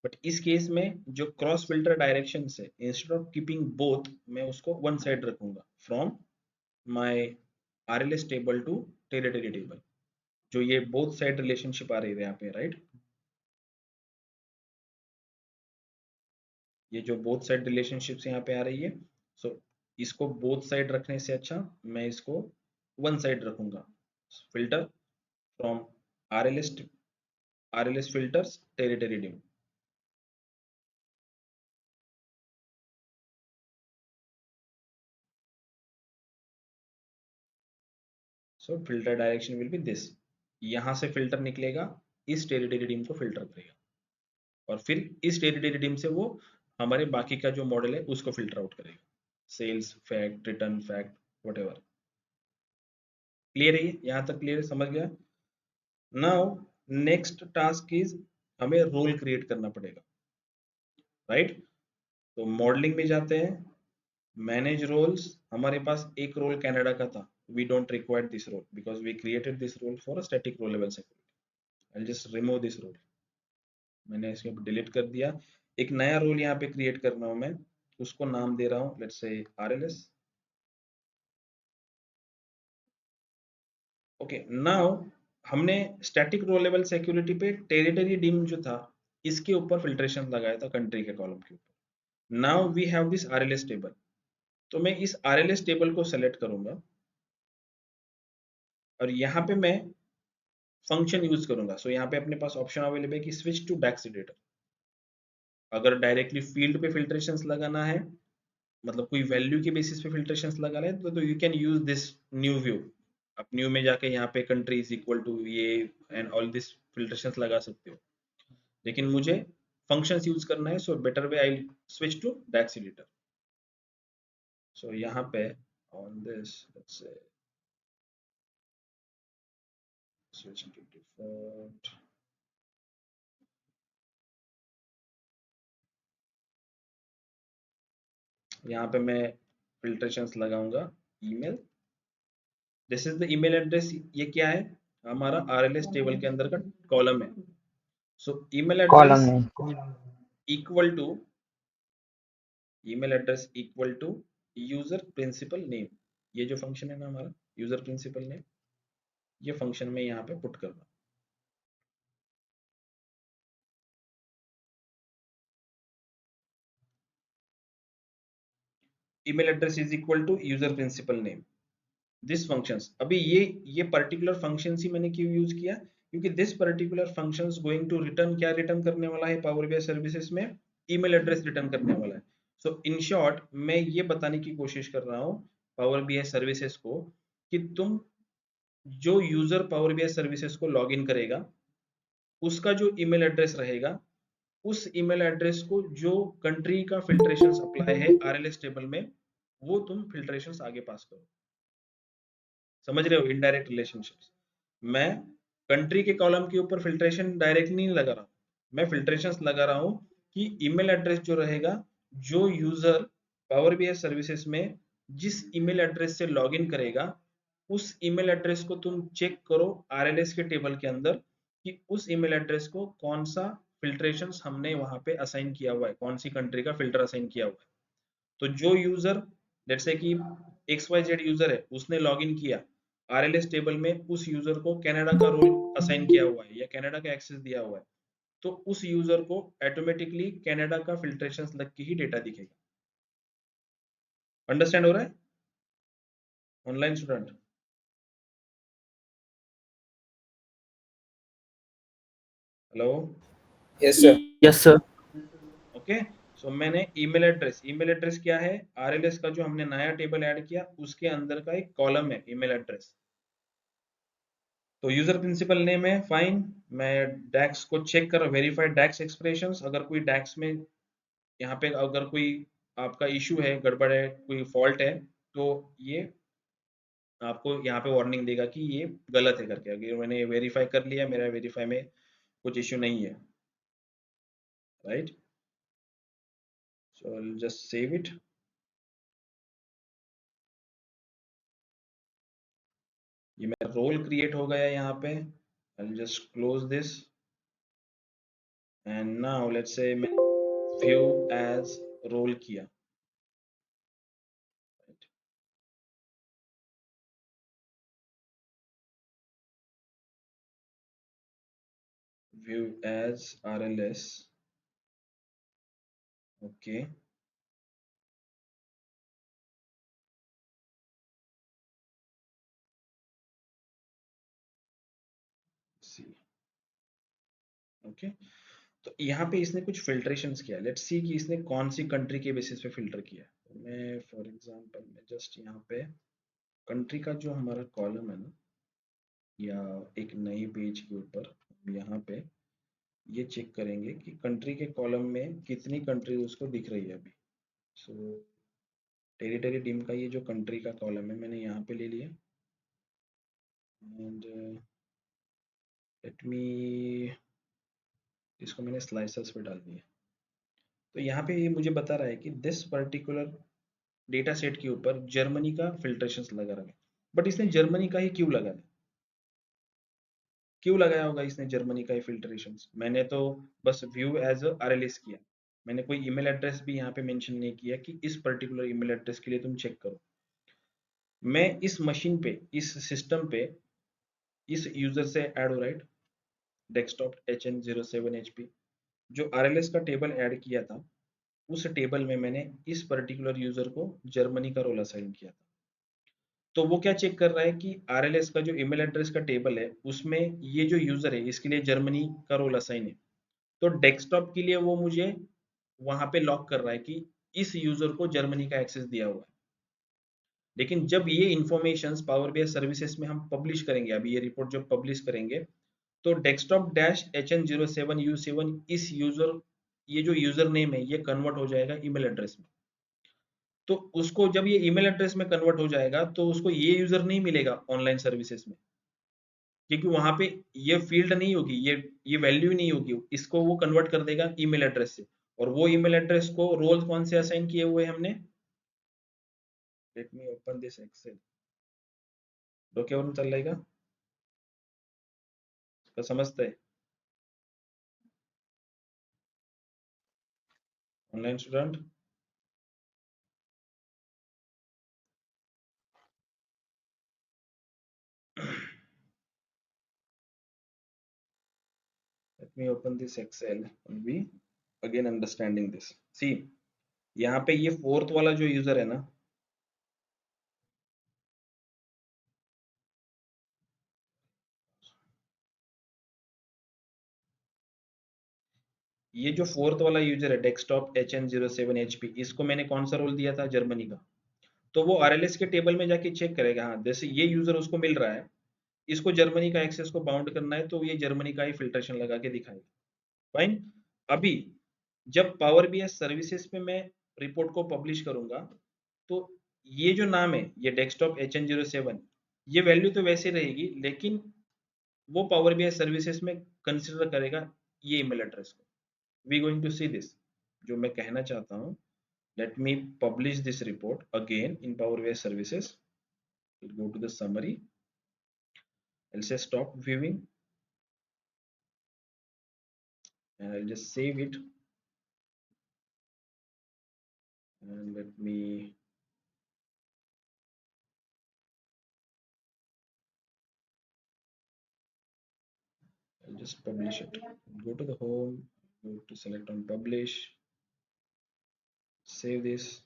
Speaker 1: But इस केस में जो क्रॉस फिल्टर डायरेक्शन है, इंस्टेड ऑफ कीपिंग बोथ, मैं उसको वन साइड रखूंगा from my RLS table to territory table. जो ये बोथ साइड रिलेशनशिप आ रही है यहाँ पे, राइट? ये जो बोथ साइड रिलेशनशिप्स यहाँ पे आ रही है, सो इसको बोथ साइड रखने से अच्छा मैं इसको वन साइड रखूंगा. Filter from RLS filters territory dim. So filter direction will be this. यहां से फिल्टर निकलेगा, इस टेरिटरी डिम को फिल्टर करेगा और फिर इस टेरिटरी डिम से वो हमारे बाकी का जो मॉडल है उसको फिल्टर आउट करेगा. Sales fact, return fact, whatever. Clear है? यहां तक क्लियर, समझ गया? नाउ नेक्स्ट टास्क इज, हमें रोल क्रिएट करना पड़ेगा, राइट? तो मॉडलिंग में जाते हैं, मैनेज रोल्स. हमारे पास एक रोल कनाडा का था, we don't require this role because we created this role for a static role level security. I will just remove this role. मैंने इसको डिलीट कर दिया. एक नया रोल यहाँ पे क्रिएट कर रहा हूं मैं, उसको नाम दे रहा हूं let's say RLS. Okay, now हमने स्टैटिक रो लेवल सिक्योरिटी पे टेरिटरी डिम जो था इसके ऊपर फिल्ट्रेशन लगाया था कंट्री के कॉलम के ऊपर. Now we have this RLS table. तो मैं इस RLS टेबल को सेलेक्ट करूंगा और यहाँ पे मैं फंक्शन यूज करूंगा. सो यहाँ पे अपने पास ऑप्शन अवेलेबल है कि स्विच टू डेक्सीडेटर. अगर डायरेक्टली फील्ड पे फिल्ट्रेशंस लगाना है, मतलब कोई वैल्यू के बेसिस पे फिल्ट्रेशंस लगाना है, तो you can use this new view. आप न्यू में जाके यहाँ पे कंट्री इज इक्वल टू ये एंड ऑल दिस फिल्ट्रेशंस लगा सकते हो. लेकिन मुझे फंक्शंस यूज करना है, सो better way I switch to DAX editor. So यहाँ पे on this let's say switch to default. यहाँ पे मैं फिल्ट्रेशंस लगाऊंगा email. This is the email address. ये क्या है? हमारा RLS टेबल के अंदर का कॉलम है. सो ईमेल
Speaker 3: कॉलम
Speaker 1: एड्रेस
Speaker 3: में
Speaker 1: equal to, email address equal to user principal name. ये जो फंक्शन है ना हमारा यूजर प्रिंसिपल नेम, ये फंक्शन में यहाँ पे पुट करना. Email address is equal to user principal name. This functions, अभी ये पर्टिकुलर फंक्शंस ही मैंने क्यों यूज किया? क्योंकि this particular functions going to return, क्या रिटर्न करने वाला है पावर बीआई सर्विसेज में? ईमेल एड्रेस रिटर्न करने वाला है. सो इन शॉर्ट मैं ये बताने की कोशिश कर रहा हूँ पावर बीआई सर्विसेज को कि तुम जो यूजर पावर बीआई सर्विसेज को लॉग इन करेगा उसका जो ईमेल एड्रेस रहेगा, उस ईमेल एड्रेस को जो कंट्री का फिल्ट्रेशन अप्लाई है RLS टेबल में, वो तुम फिल्ट्रेशन आगे पास करो. समझ रहे हो? Indirect relationships. मैं कंट्री के कॉलम के ऊपर फिल्ट्रेशन डायरेक्टली नहीं लगा रहा हूँ, मैं फिल्ट्रेशन लगा रहा हूँ कि ईमेल एड्रेस जो रहेगा, जो यूजर पावर बीआई सर्विसेज में जिस ईमेल एड्रेस से लॉगिन करेगा, उस ईमेल एड्रेस को तुम चेक करो आरएलएस के टेबल के अंदर कि उस ईमेल एड्रेस को कौन सा फिल्ट्रेशन हमने वहां पे असाइन किया हुआ है, कौन सी कंट्री का फिल्टर असाइन किया हुआ है। तो जो यूजर लेट्स से कि XYZ यूजर है, उसने लॉगिन किया आरएलएस टेबल में, उस यूजर को कनाडा का रोल असाइन किया हुआ है या कनाडा का एक्सेस दिया हुआ है, तो उस यूजर को ऑटोमेटिकली कनाडा का फिल्ट्रेशन लग के ही डेटा दिखेगा। अंडरस्टैंड हो रहा है online student? Hello,
Speaker 4: yes sir.
Speaker 3: Yes sir.
Speaker 1: Okay. So मैंने ईमेल एड्रेस क्या है, आरएलएस का जो हमने नया टेबल ऐड किया उसके अंदर का एक कॉलम है ईमेल एड्रेस। तो यूजर प्रिंसिपल नेम है, फाइन। मैं डैक्स को चेक कर वेरीफाइड डैक्स एक्सप्रेशंस, अगर कोई डैक्स में यहाँ पे अगर कोई आपका इशू है, गड़बड़ है, कोई फॉल्ट है, तो ये आपको यहाँ पे वार्निंग देगा कि ये गलत है करके। अगर मैंने वेरीफाई कर लिया, मेरा वेरीफाई में कुछ इशू नहीं है, right? So I will just save it. ये मेरा रोल क्रिएट हो गया यहाँ पे। आई will just close this and now let's say मैं व्यू एज रोल किया, व्यू एज RLS, ओके। सी, ओके। तो यहाँ पे इसने कुछ फिल्ट्रेशंस किया, लेट्स सी कि इसने कौन सी कंट्री के बेसिस पे फिल्टर किया। तो मैं फॉर एग्जांपल मैं जस्ट यहाँ पे कंट्री का जो हमारा कॉलम है ना, या एक नई पेज के ऊपर हम यहाँ पे ये चेक करेंगे कि कंट्री के कॉलम में कितनी कंट्री उसको दिख रही है अभी। सो टेरिटरी डिम का ये जो कंट्री का कॉलम है मैंने यहाँ पे ले लिया एंड लेट मी, इसको मैंने स्लाइसर्स पे डाल दिया। तो यहाँ पे ये मुझे बता रहा है कि दिस पर्टिकुलर डेटा सेट के ऊपर जर्मनी का फिल्ट्रेशन लगा रहा है। बट इसने जर्मनी का ही क्यों लगाया, क्यों लगाया होगा इसने जर्मनी का ही फिल्ट्रेशन? मैंने तो बस व्यू एज RLS किया, मैंने कोई ईमेल एड्रेस भी यहाँ पे मेंशन नहीं किया कि इस पर्टिकुलर ईमेल एड्रेस के लिए तुम चेक करो। मैं इस मशीन पे, इस सिस्टम पे, इस यूजर से ऐड हो, राइट, डेस्कटॉप HN07HP, जो RLS का टेबल ऐड किया था, उस टेबल में मैंने इस पर्टिकुलर यूजर को जर्मनी का रोल असाइन किया था। तो वो क्या चेक कर रहा है कि RLS का जो ईमेल एड्रेस का टेबल है उसमें ये जो यूजर है इसके लिए जर्मनी का रोल असाइन है। तो डेस्कटॉप के लिए वो मुझे वहां पे लॉक कर रहा है कि इस यूजर को जर्मनी का एक्सेस दिया हुआ है। लेकिन जब ये इंफॉर्मेशन पावर बीआई सर्विसेज में हम पब्लिश करेंगे, अभी ये रिपोर्ट जब पब्लिश करेंगे, तो डेस्कटॉप डैश HN07U7 इस यूजर, ये जो यूजर नेम है ये कन्वर्ट हो जाएगा ईमेल एड्रेस में। तो उसको जब ये ईमेल एड्रेस में कन्वर्ट हो जाएगा तो उसको ये यूजर नहीं मिलेगा ऑनलाइन सर्विसेज में, क्योंकि वहां पे ये फील्ड नहीं होगी, ये वैल्यू नहीं होगी, इसको वो कन्वर्ट कर देगा ईमेल एड्रेस से। और वो ईमेल एड्रेस को रोल कौन से असाइन किए हुए हमने, let me open this excel, document चल रहेगा, इसका समझते हैं online student? let me open this excel and we again understanding this। see, यहाँ पे ये फोर्थ वाला जो यूजर है ना, ये जो फोर्थ वाला यूजर है डेस्कटॉप HN07HP, इसको मैंने कौन सा रोल दिया था, जर्मनी का। तो वो RLS के टेबल में जाके चेक करेगा, हाँ जैसे ये यूजर उसको मिल रहा है, इसको जर्मनी का एक्सेस को बाउंड करना है, तो ये जर्मनी का ही फिल्ट्रेशन लगा के दिखाएगा। फाइन। अभी जब पावर बीआई सर्विसेज पे मैं रिपोर्ट को पब्लिश करूंगा, तो ये जो नाम है, ये डेस्कटॉप HN07, ये वैल्यू तो वैसे रहेगी, लेकिन वो पावर बीआई सर्विसेज में कंसिडर करेगा ये ईमेल एड्रेस को। We going to see this. जो मैं कहना चाहता हूँ, let me publish this report again in Power BI services. We'll go to the summary. I'll say stop viewing and I'll just save it, and let me I'll just publish it. Go to the home, go to select on publish, save this.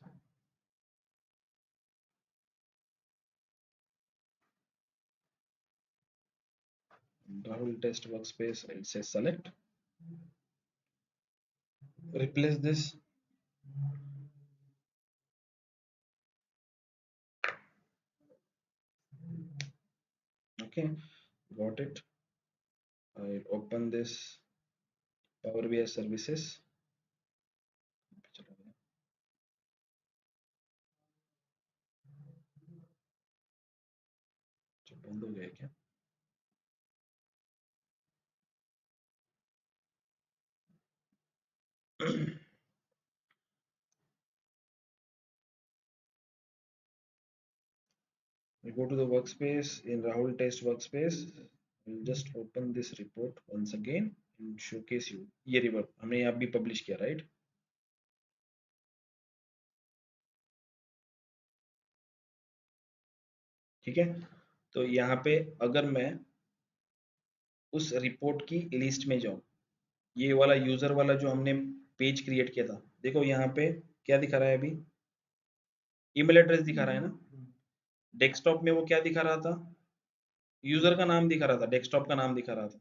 Speaker 1: Rahul test workspace, I'll say select, replace this. Okay, got it. I'll open this Power BI services. बंद हो गया क्या? We go to the workspace in Rahul test workspace. We'll just open this report once again and showcase you. ये revert हमने यहाँ भी publish किया, right? ठीक है, तो यहाँ पे अगर मैं उस रिपोर्ट की लिस्ट में जाऊं, ये वाला यूजर वाला जो हमने पेज क्रिएट किया था, देखो यहाँ पे क्या दिखा रहा है अभी? ईमेल एड्रेस दिखा रहा है ना? डेस्कटॉप में वो क्या दिखा रहा था? यूजर का नाम दिखा रहा था, डेस्कटॉप का नाम दिखा रहा था।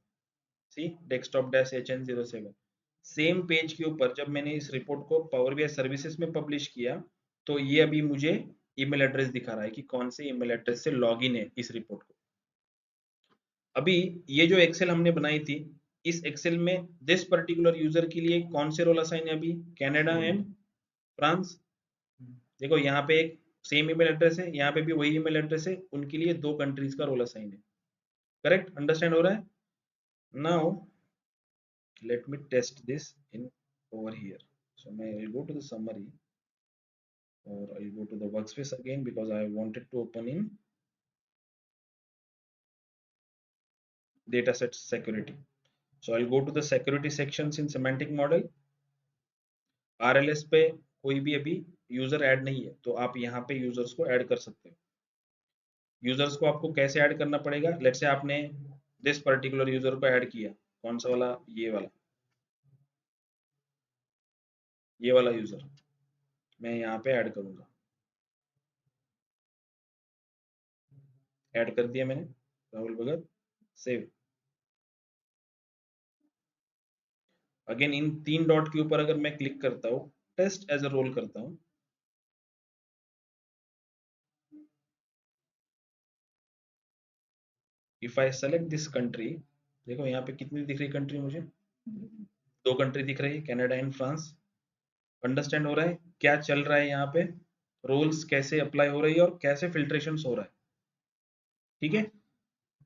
Speaker 1: See desktop dash HN07। Same page के ऊपर जब मैंने इस रिपोर्ट को पावर बीआई सर्विसेज में पब्लिश किया, तो ये अभी मुझे ईमेल एड्रेस दिखा रहा है कि कौन से ईमेल एड्रेस से लॉगिन है इस रिपोर्ट को। अभी ये जो एक्सेल हमने बनाई थी, इस एक्सेल में दिस पर्टिकुलर यूजर के लिए कौन से रोल असाइन है अभी? Canada and France. देखो यहाँ पे एक सेम ईमेल एड्रेस है, यहाँ पे भी वही ईमेल एड्रेस है, उनके लिए दो कंट्रीज का रोल असाइन है। करेक्ट? अंडरस्टैंड हो रहा है? Now let me test this in over here. So I'll go to the summary, or I'll go to the workspace again because I wanted to open in dataset security. So I'll go to the security sections in semantic model. RLS पे कोई भी अभी user add नहीं है, तो आप यहाँ पे यूजर्स को ऐड कर सकते हो। यूजर्स को आपको कैसे ऐड करना पड़ेगा? लेट्स से आपने दिस पर्टिकुलर यूजर को ऐड किया, कौन सा वाला? ये वाला यूजर मैं यहाँ पे ऐड करूंगा। ऐड कर दिया मैंने, राहुल भगत, सेव। अगेन इन तीन डॉट के ऊपर अगर मैं क्लिक करता हूँ, टेस्ट एज अ रोल करता हूँ, if I select this country, देखो यहाँ पे कितनी दिख रही कंट्री मुझे? दो कंट्री दिख रही है, कनाडा एंड फ्रांस। अंडरस्टैंड हो रहा है क्या चल रहा है यहाँ पे? रोल्स कैसे अप्लाई हो रही है और कैसे फिल्ट्रेशन हो रहा है। ठीक है,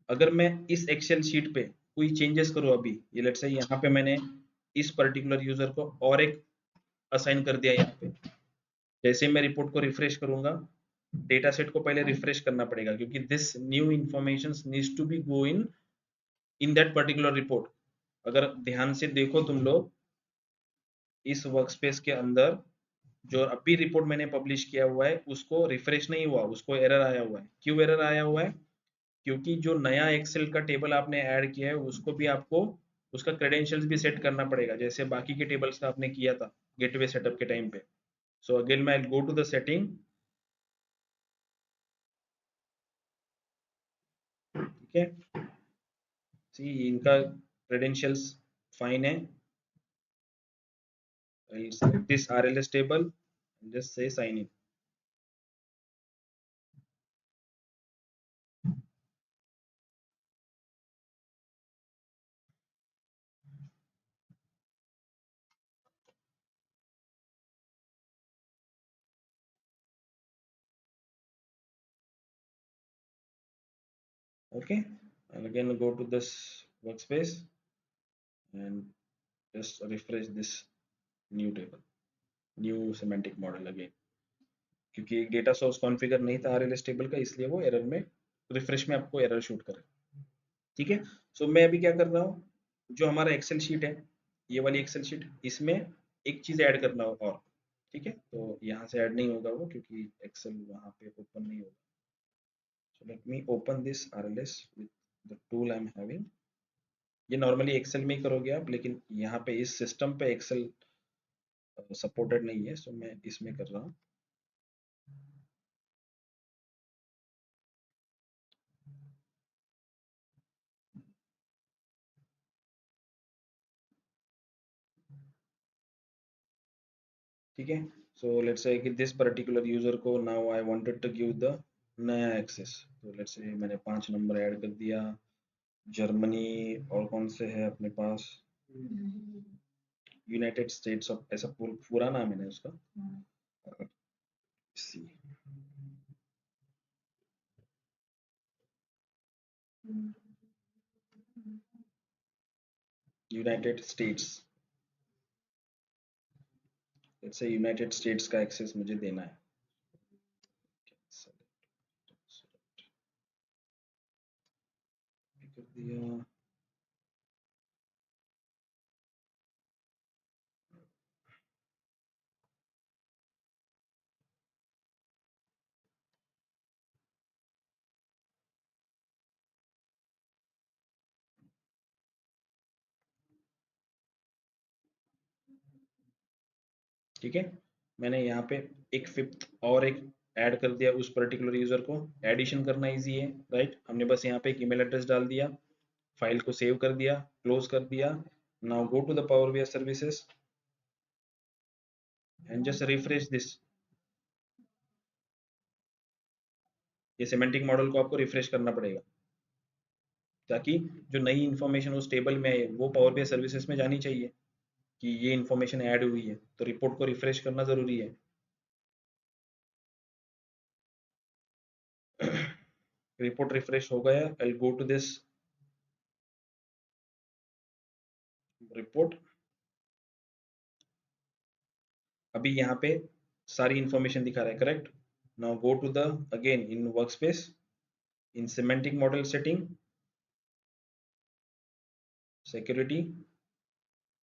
Speaker 1: अगर मैं इस एक्सेल शीट पे कोई चेंजेस करूँ अभी, ये लेट्स से यहाँ पे मैंने इस पर्टिकुलर यूजर को और एक असाइन कर दिया यहाँ पे, जैसे मैं रिपोर्ट को रिफ्रेश करूंगा, डेटा सेट को पहले रिफ्रेश करना पड़ेगा क्योंकि this new information needs to be go in that particular report. अगर ध्यान से देखो तुम लोग, इस वर्कस्पेस के अंदर जो अभी रिपोर्ट मैंने पब्लिश किया हुआ है उसको रिफ्रेश नहीं हुआ, उसको एरर आया हुआ है। क्यों एरर आया हुआ है? क्योंकि जो नया एक्सेल का टेबल आपने ऐड किया है उसको भी आपको उसका क्रेडेंशियल्स भी सेट करना पड़ेगा, जैसे बाकी के टेबल्स का आपने किया था गेटवे सेटअप के टाइम पे। सो अगेन मैं गो टू द सेटिंग। ठीक है, सी इनका credentials fine है। I'll select this RLS table and just say sign in. Okay, and again go to this workspace and just refresh this new table, new semantic model again, क्योंकि data source configure नहीं था RLS table का, इसलिए वो error में refresh में आपको error shoot करे। ठीक है, सो मैं अभी क्या कर रहा हूँ, जो हमारा एक्सेल शीट है, ये वाली एक्सेल शीट, इसमें एक चीज ऐड करना होगा और, ठीक है, तो यहाँ से ऐड नहीं होगा वो, क्योंकि एक्सेल वहाँ पे ओपन नहीं होगा। सो let me open this RLS with the tool I am having. ये नॉर्मली एक्सेल में ही करोगे आप, लेकिन यहाँ पे इस सिस्टम पे एक्सेल सपोर्टेड नहीं है, सो मैं इसमें कर रहा हूँ। ठीक है, सो लेट्स से कि दिस पर्टिकुलर यूजर को now I wanted to give the नया एक्सेस, तो लेट्स से मैंने 5 नंबर ऐड कर दिया, जर्मनी, और कौन से है अपने पास, यूनाइटेड स्टेट्स ऑफ, ऐसा पूरा नाम है ना उसका, see, United States, let's say United States का एक्सेस मुझे देना है। कर दिया, ठीक है, मैंने यहाँ पे एक फिफ्थ और एक ऐड कर दिया उस पर्टिकुलर यूजर को। एडिशन करना इजी है, राइट, हमने बस यहाँ पे एक ईमेल एड्रेस डाल दिया, फाइल को सेव कर दिया, क्लोज कर दिया। Now go to the power BI services and just refresh this. ये सिमेंटिक मॉडल को आपको रिफ्रेश करना पड़ेगा, ताकि जो नई इंफॉर्मेशन उस टेबल में है वो पावर बीआई सर्विसेज में जानी चाहिए कि ये इंफॉर्मेशन ऐड हुई है, तो रिपोर्ट को रिफ्रेश करना जरूरी है। रिपोर्ट रिफ्रेश हो गया, I go to this report. अभी यहाँ पे सारी इंफॉर्मेशन दिखा रहा है, correct. Now go to the again in workspace, in semantic model setting, security,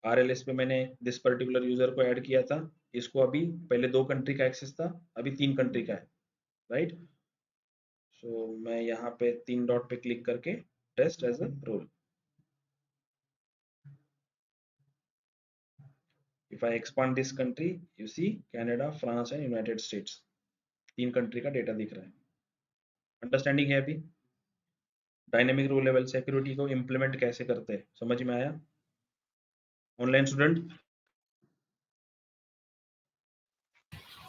Speaker 1: RLS पे मैंने दिस पर्टिकुलर यूजर को ऐड किया था, इसको अभी पहले 2 कंट्री का एक्सेस था, अभी 3 कंट्री का है, राइट। सो मैं यहाँ पे 3 डॉट पे क्लिक करके test as a role, if I expand this country, you see Canada, France and United States, 3 country का डेटा दिख रहा है। अंडरस्टैंडिंग है अभी डायनेमिक रो लेवल सिक्योरिटी को इम्प्लीमेंट कैसे करते हैं, समझ में आया online student?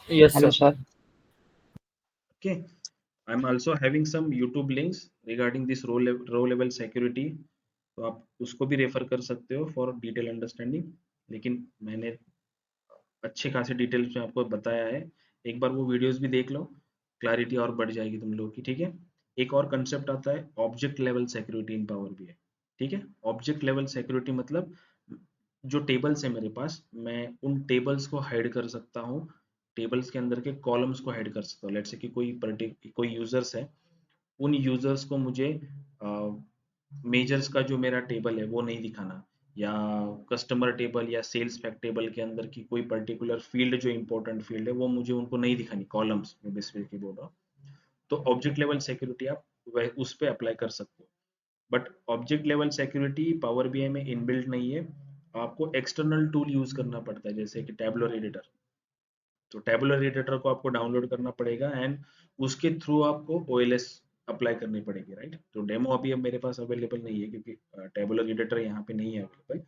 Speaker 4: Yes,
Speaker 3: hello
Speaker 4: sir.
Speaker 3: Sir.
Speaker 1: Okay, I'm also having some YouTube links regarding this row level security, तो आप उसको भी रेफर कर सकते हो फॉर डिटेल अंडरस्टैंडिंग, लेकिन मैंने अच्छे खासे डिटेल्स में आपको बताया है, एक बार वो वीडियोस भी देख लो, क्लैरिटी और बढ़ जाएगी तुम लोग की। ठीक है, एक और कंसेप्ट आता है ऑब्जेक्ट लेवल सिक्योरिटी इन पावर बीआई। ठीक है, ऑब्जेक्ट लेवल सिक्योरिटी मतलब जो टेबल्स है मेरे पास, मैं उन टेबल्स को हाइड कर सकता हूँ, टेबल्स के अंदर के कॉलम्स को हाइड कर सकता हूँ। लेट्स से कि कोई यूजर्स है, उन यूजर्स को मुझे मेजर्स का जो मेरा टेबल है वो नहीं दिखाना, या कस्टमर टेबल या सेल्स फैक्ट टेबल के अंदर की कोई पर्टिकुलर फील्ड जो इंपॉर्टेंट फील्ड है वो मुझे उनको नहीं दिखानी, कॉलम्स में बेसिकली बोल रहा हूँ, तो ऑब्जेक्ट लेवल सिक्योरिटी आप उस पर अप्लाई कर सकते हो। But object level security power BI में इनबिल्ट नहीं है, आपको एक्सटर्नल टूल यूज करना पड़ता है, जैसे कि टैबुलर एडिटर। तो टैबुलर एडिटर को आपको डाउनलोड करना पड़ेगा एंड उसके थ्रू आपको OLS अप्लाई करनी पड़ेगी, राइट। तो डेमो अभी अब मेरे पास अवेलेबल नहीं है, क्योंकि टैबुलर एडिटर यहाँ पे नहीं है available,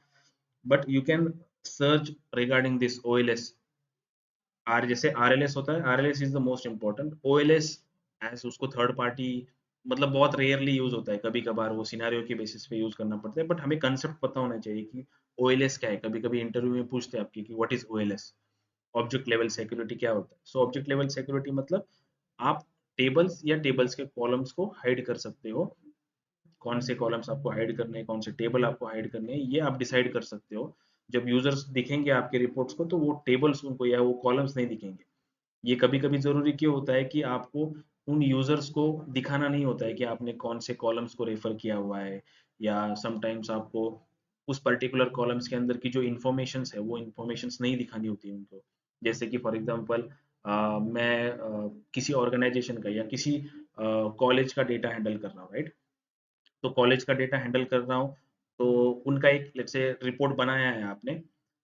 Speaker 1: but you can search regarding this OLS। जैसे RLS होता है, RLS is the most important, OLS as उसको थर्ड पार्टी, मतलब बहुत रेयरली यूज होता है, कभी कभार वो सिनेरियो के बेसिस पे यूज करना पड़ता है, बट हमें कंसेप्ट पता होना चाहिए कि OLS क्या है। कभी कभी इंटरव्यू में पूछते हैं आपकी कि what is OLS, object level security क्या होता है। सो ऑब्जेक्ट लेवल सिक्योरिटी मतलब आप टेबल्स या टेबल्स के कॉलम्स को हाइड कर सकते हो कौन से कॉलम्स आपको हाइड करने हैं, कौन से टेबल आपको हाइड करने हैं, ये आप डिसाइड कर सकते हो। जब यूजर्स दिखेंगे आपके रिपोर्ट्स को तो वो टेबल्स उनको या वो कॉलम्स नहीं दिखेंगे। ये कभी कभी जरूरी क्यों होता है कि आपको उन यूजर्स को दिखाना नहीं होता है कि आपने कौन से कॉलम्स को रेफर किया हुआ है, या समटाइम्स आपको उस पर्टिकुलर कॉलम्स के अंदर की जो इन्फॉर्मेशंस है वो इन्फॉर्मेशंस नहीं दिखानी होती उनको। जैसे कि फॉर एग्जांपल मैं किसी ऑर्गेनाइजेशन का या किसी कॉलेज का डेटा हैंडल कर रहा हूँ, राइट? तो कॉलेज का डेटा हैंडल कर रहा हूँ, तो उनका एक लेट्स से रिपोर्ट बनाया है आपने,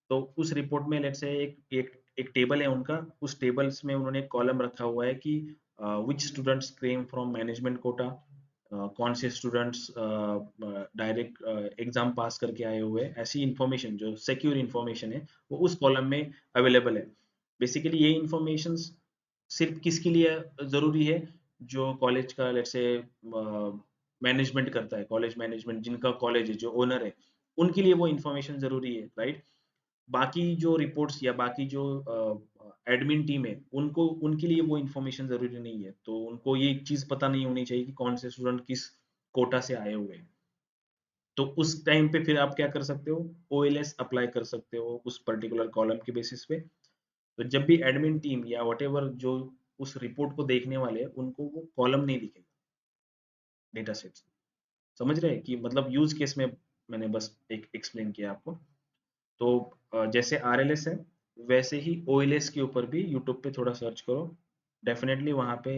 Speaker 1: तो उस रिपोर्ट में लेट्स से एक टेबल है उनका, उस टेबल्स में उन्होंने एक कॉलम रखा हुआ है कि which students came from management quota, कौन से स्टूडेंट्स डायरेक्ट एग्जाम पास करके आए हुए हैं। ऐसी इंफॉर्मेशन जो सिक्योर इंफॉर्मेशन है वो उस कॉलम में अवेलेबल है। बेसिकली ये इंफॉर्मेशन सिर्फ किसके लिए जरूरी है? जो कॉलेज का लेट्स से मैनेजमेंट करता है, कॉलेज मैनेजमेंट जिनका कॉलेज है, जो ओनर है, उनके लिए वो इन्फॉर्मेशन जरूरी है, राइट? बाकी जो रिपोर्ट्स या बाकी जो एडमिन टीम है, उनको उनके लिए वो इन्फॉर्मेशन जरूरी नहीं है। तो उनको ये चीज पता नहीं होनी चाहिए कि कौन से स्टूडेंट किस कोटा से आए हुए हैं। तो उस टाइम पे फिर आप क्या कर सकते हो? ओएलएस अप्लाई कर सकते हो उस पर्टिकुलर कॉलम के बेसिस पे। तो जब भी एडमिन टीम या वटेवर जो उस रिपोर्ट को देखने वाले हैं, उनको वो कॉलम नहीं दिखेगा डेटा सेट। समझ रहे हैं कि मतलब यूज केस में मैंने बस एक एक्सप्लेन किया आपको। तो जैसे आरएलएस है, वैसे ही ओएलएस के ऊपर भी यूट्यूब पे थोड़ा सर्च करो, डेफिनेटली वहाँ पे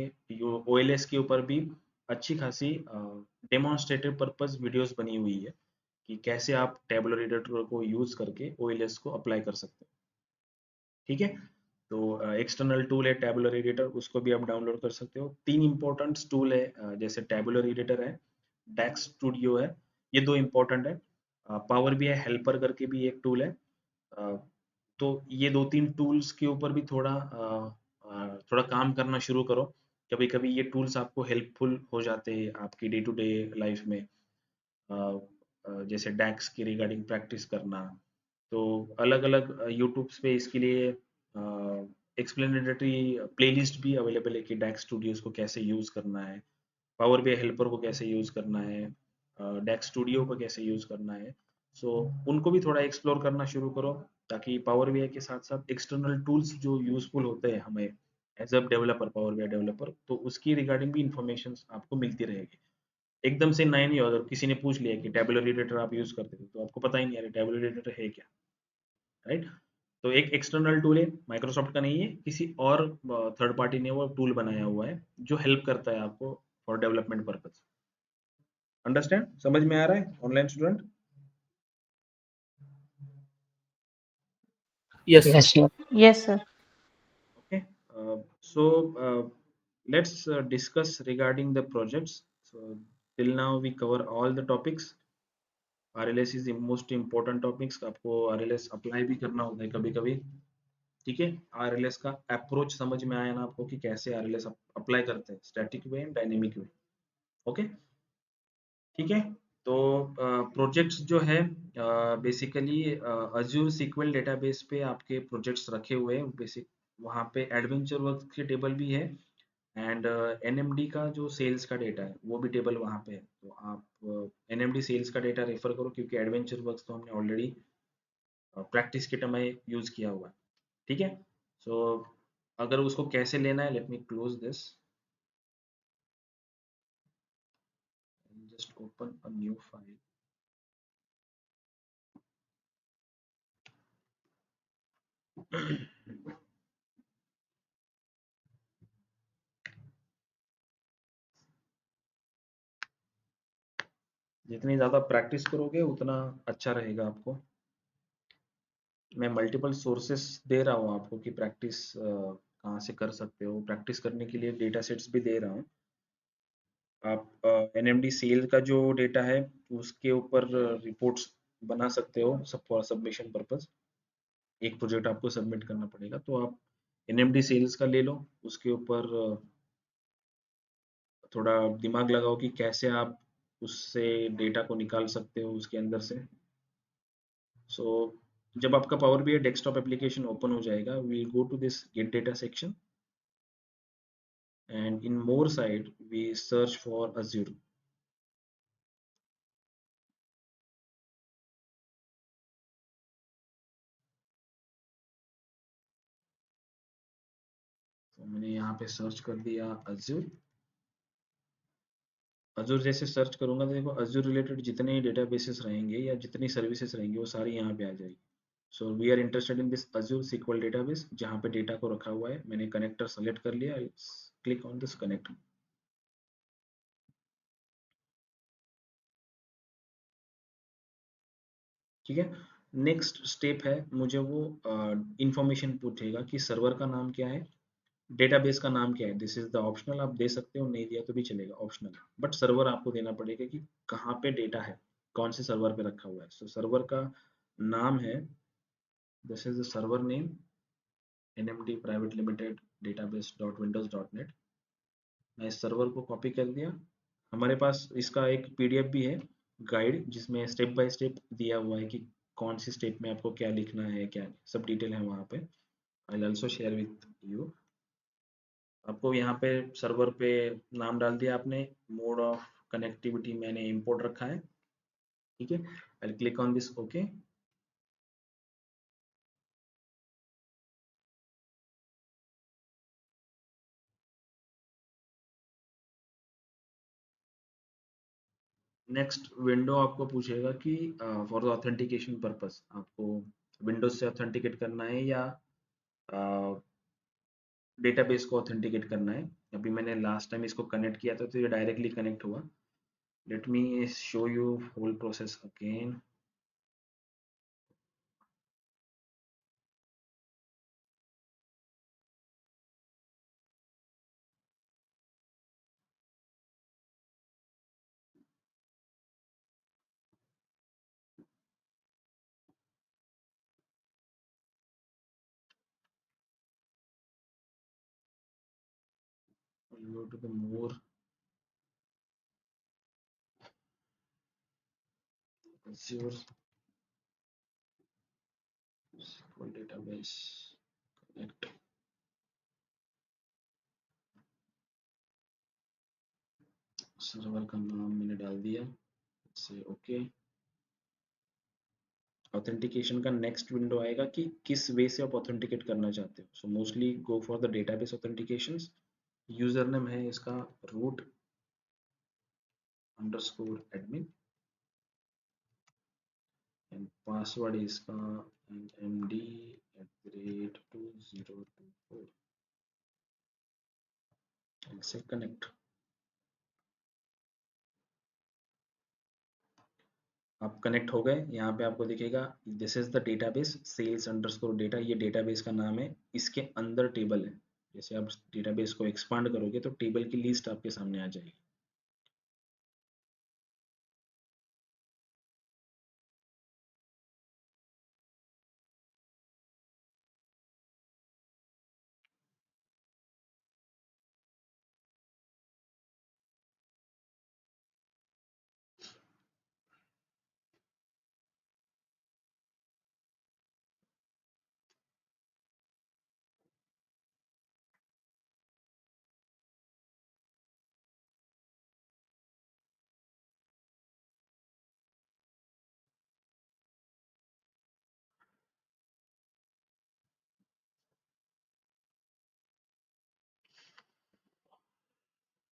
Speaker 1: ओएलएस के ऊपर भी अच्छी खासी डेमोन्स्ट्रेटिव पर्पस वीडियोस बनी हुई है कि कैसे आप टेबुलर एडिटर को यूज करके ओएलएस को अप्लाई कर सकते हो। ठीक है? तो एक्सटर्नल टूल है टैबुलर एडिटर, उसको भी आप डाउनलोड कर सकते हो। 3 इंपॉर्टेंट टूल है, जैसे टैबुलर एडिटर है, डैक्स स्टूडियो है, ये 2 इंपॉर्टेंट है। पावर बीआई हेल्पर करके भी एक टूल है। अ, तो ये 2-3 टूल्स के ऊपर भी थोड़ा काम करना शुरू करो। कभी-कभी ये टूल्स आपको हेल्पफुल हो जाते हैं आपकी डे टू डे लाइफ में। जैसे डैक्स की रिगार्डिंग प्रैक्टिस करना, तो अलग-अलग यूट्यूब्स पे इसके लिए एक्सप्लेनेटरी प्लेलिस्ट भी अवेलेबल है कि डैक्स स्टूडियोज को कैसे यूज करना है, पावर बीआई हेल्पर को कैसे यूज करना है, डैक्स स्टूडियो को कैसे यूज करना है। सो उनको भी थोड़ा एक्सप्लोर करना शुरू करो, ताकि पावर बीआई के साथ साथ एक्सटर्नल टूल्स जो यूजफुल होते हैं हमें as a developer, power BI developer, तो उसकी रिगार्डिंग भी इंफॉर्मेशन आपको मिलती रहेगी। एकदम से नया नहीं होगा। अगर किसी ने पूछ लिया कि टैबुलर एडिटर आप यूज करते थे, तो आपको पता ही नहीं है टैबुलर एडिटर है क्या, राइट? तो एक एक्सटर्नल टूल है, माइक्रोसॉफ्ट का नहीं है, किसी और थर्ड पार्टी ने वो टूल बनाया हुआ है जो हेल्प करता है आपको फॉर डेवलपमेंट पर्पज। अंडरस्टैंड? समझ में आ रहा है online student?
Speaker 4: Yes, sir.
Speaker 3: Yes sir.
Speaker 5: Yes, sir.
Speaker 1: Okay. So let's discuss regarding the projects. So till now we cover all the topics. RLS is the most important topics, आपको RLS apply भी करना होता है कभी कभी। ठीक है? RLS का अप्रोच समझ में आया ना आपको कि कैसे RLS अप्लाई करते हैं, static way and dynamic way. Okay, ठीक है? तो प्रोजेक्ट्स जो है बेसिकली अज्यूर सीक्वल डेटाबेस पे आपके प्रोजेक्ट्स रखे हुए हैं। बेसिक वहाँ पे एडवेंचर वर्क की टेबल भी है, एंड एनएमडी का जो सेल्स का डेटा है वो भी टेबल वहाँ पे है। तो आप एनएमडी सेल्स का डेटा रेफर करो, क्योंकि एडवेंचर वर्क तो हमने ऑलरेडी प्रैक्टिस के टाइम में यूज किया हुआ है। ठीक है? सो अगर उसको कैसे लेना है, let me close this, just open a new file. जितनी ज़्यादा प्रैक्टिस करोगे उतना अच्छा रहेगा आपको। मैं मल्टीपल सोर्सेस दे रहा हूँ आपको कि प्रैक्टिस कहाँ से कर सकते हो। प्रैक्टिस करने के लिए डेटा सेट्स भी दे रहा हूँ। आप एनएमडी सेल का जो डेटा है उसके ऊपर रिपोर्ट्स बना सकते हो सब फॉर सबमिशन पर्पस। एक प्रोजेक्ट आपको सबमिट करना पड़ेगा, तो आप एनएमडी सेल्स का ले लो, उसके ऊपर थोड़ा दिमाग लगाओ कि कैसे आप उससे डेटा को निकाल सकते हो उसके अंदर से। सो जब आपका power BI desktop application open हो जाएगा, we'll go to this get data section, and in more side we search for Azure. तो मैंने यहाँ पे सर्च कर दिया अजूर। अजूर जैसे सर्च करूंगा तो देखो अजूर रिलेटेड जितने डेटाबेसेस रहेंगे या जितनी सर्विसेज रहेंगी वो सारी यहाँ पे आ जाएगी। So we are interested in this Azure SQL database जहाँ पे डेटा को रखा हुआ है। मैंने कनेक्टर सेलेक्ट कर लिया, क्लिक ऑन दिस कनेक्ट। ठीक है, नेक्स्ट स्टेप है, मुझे वो इंफॉर्मेशन पूछेगा कि सर्वर का नाम क्या है, डेटाबेस का नाम क्या है। दिस इज द ऑप्शनल, आप दे सकते हो, नहीं दिया तो भी चलेगा, ऑप्शनल। बट सर्वर आपको देना पड़ेगा कि कहाँ पे डेटा है, कौन से सर्वर पे रखा हुआ है। सो सर्वर का नाम है, this is the server name nmd private limited database dot Windows dot net. मैं इस सर्वर को कॉपी कर दिया। हमारे पास इसका एक पीडीएफ भी है गाइड, जिसमें स्टेप बाय स्टेप दिया हुआ है कि कौन सी स्टेप में आपको क्या लिखना है, क्या सब डिटेल है वहाँ पे। I will also share with you. आपको यहाँ पे सर्वर पे नाम डाल दिया आपने, मोड ऑफ कनेक्टिविटी मैंने इंपोर्ट रखा है। ठीक है, I click on this okay. Next window आपको पूछेगा कि फॉर द ऑथेंटिकेशन पर्पस आपको विंडोज से ऑथेंटिकेट करना है या डेटाबेस को ऑथेंटिकेट करना है। अभी मैंने लास्ट टाइम इसको कनेक्ट किया था तो ये डायरेक्टली कनेक्ट हुआ। Let me show you whole process again. Go to the more Azure SQL database connect। Server का नाम मैंने डाल दिया से ओके। ऑथेंटिकेशन का नेक्स्ट विंडो आएगा कि किस वे से आप ऑथेंटिकेट करना चाहते हो। So mostly go for the database authentications. User name है इसका root underscore admin and password इसका md@2024 एंड से कनेक्ट। आप कनेक्ट हो गए। यहाँ पे आपको दिखेगा this is the database sales underscore data, ये डेटाबेस का नाम है। इसके अंदर टेबल है, जैसे आप डेटाबेस को एक्सपांड करोगे तो टेबल की लिस्ट आपके सामने आ जाएगी।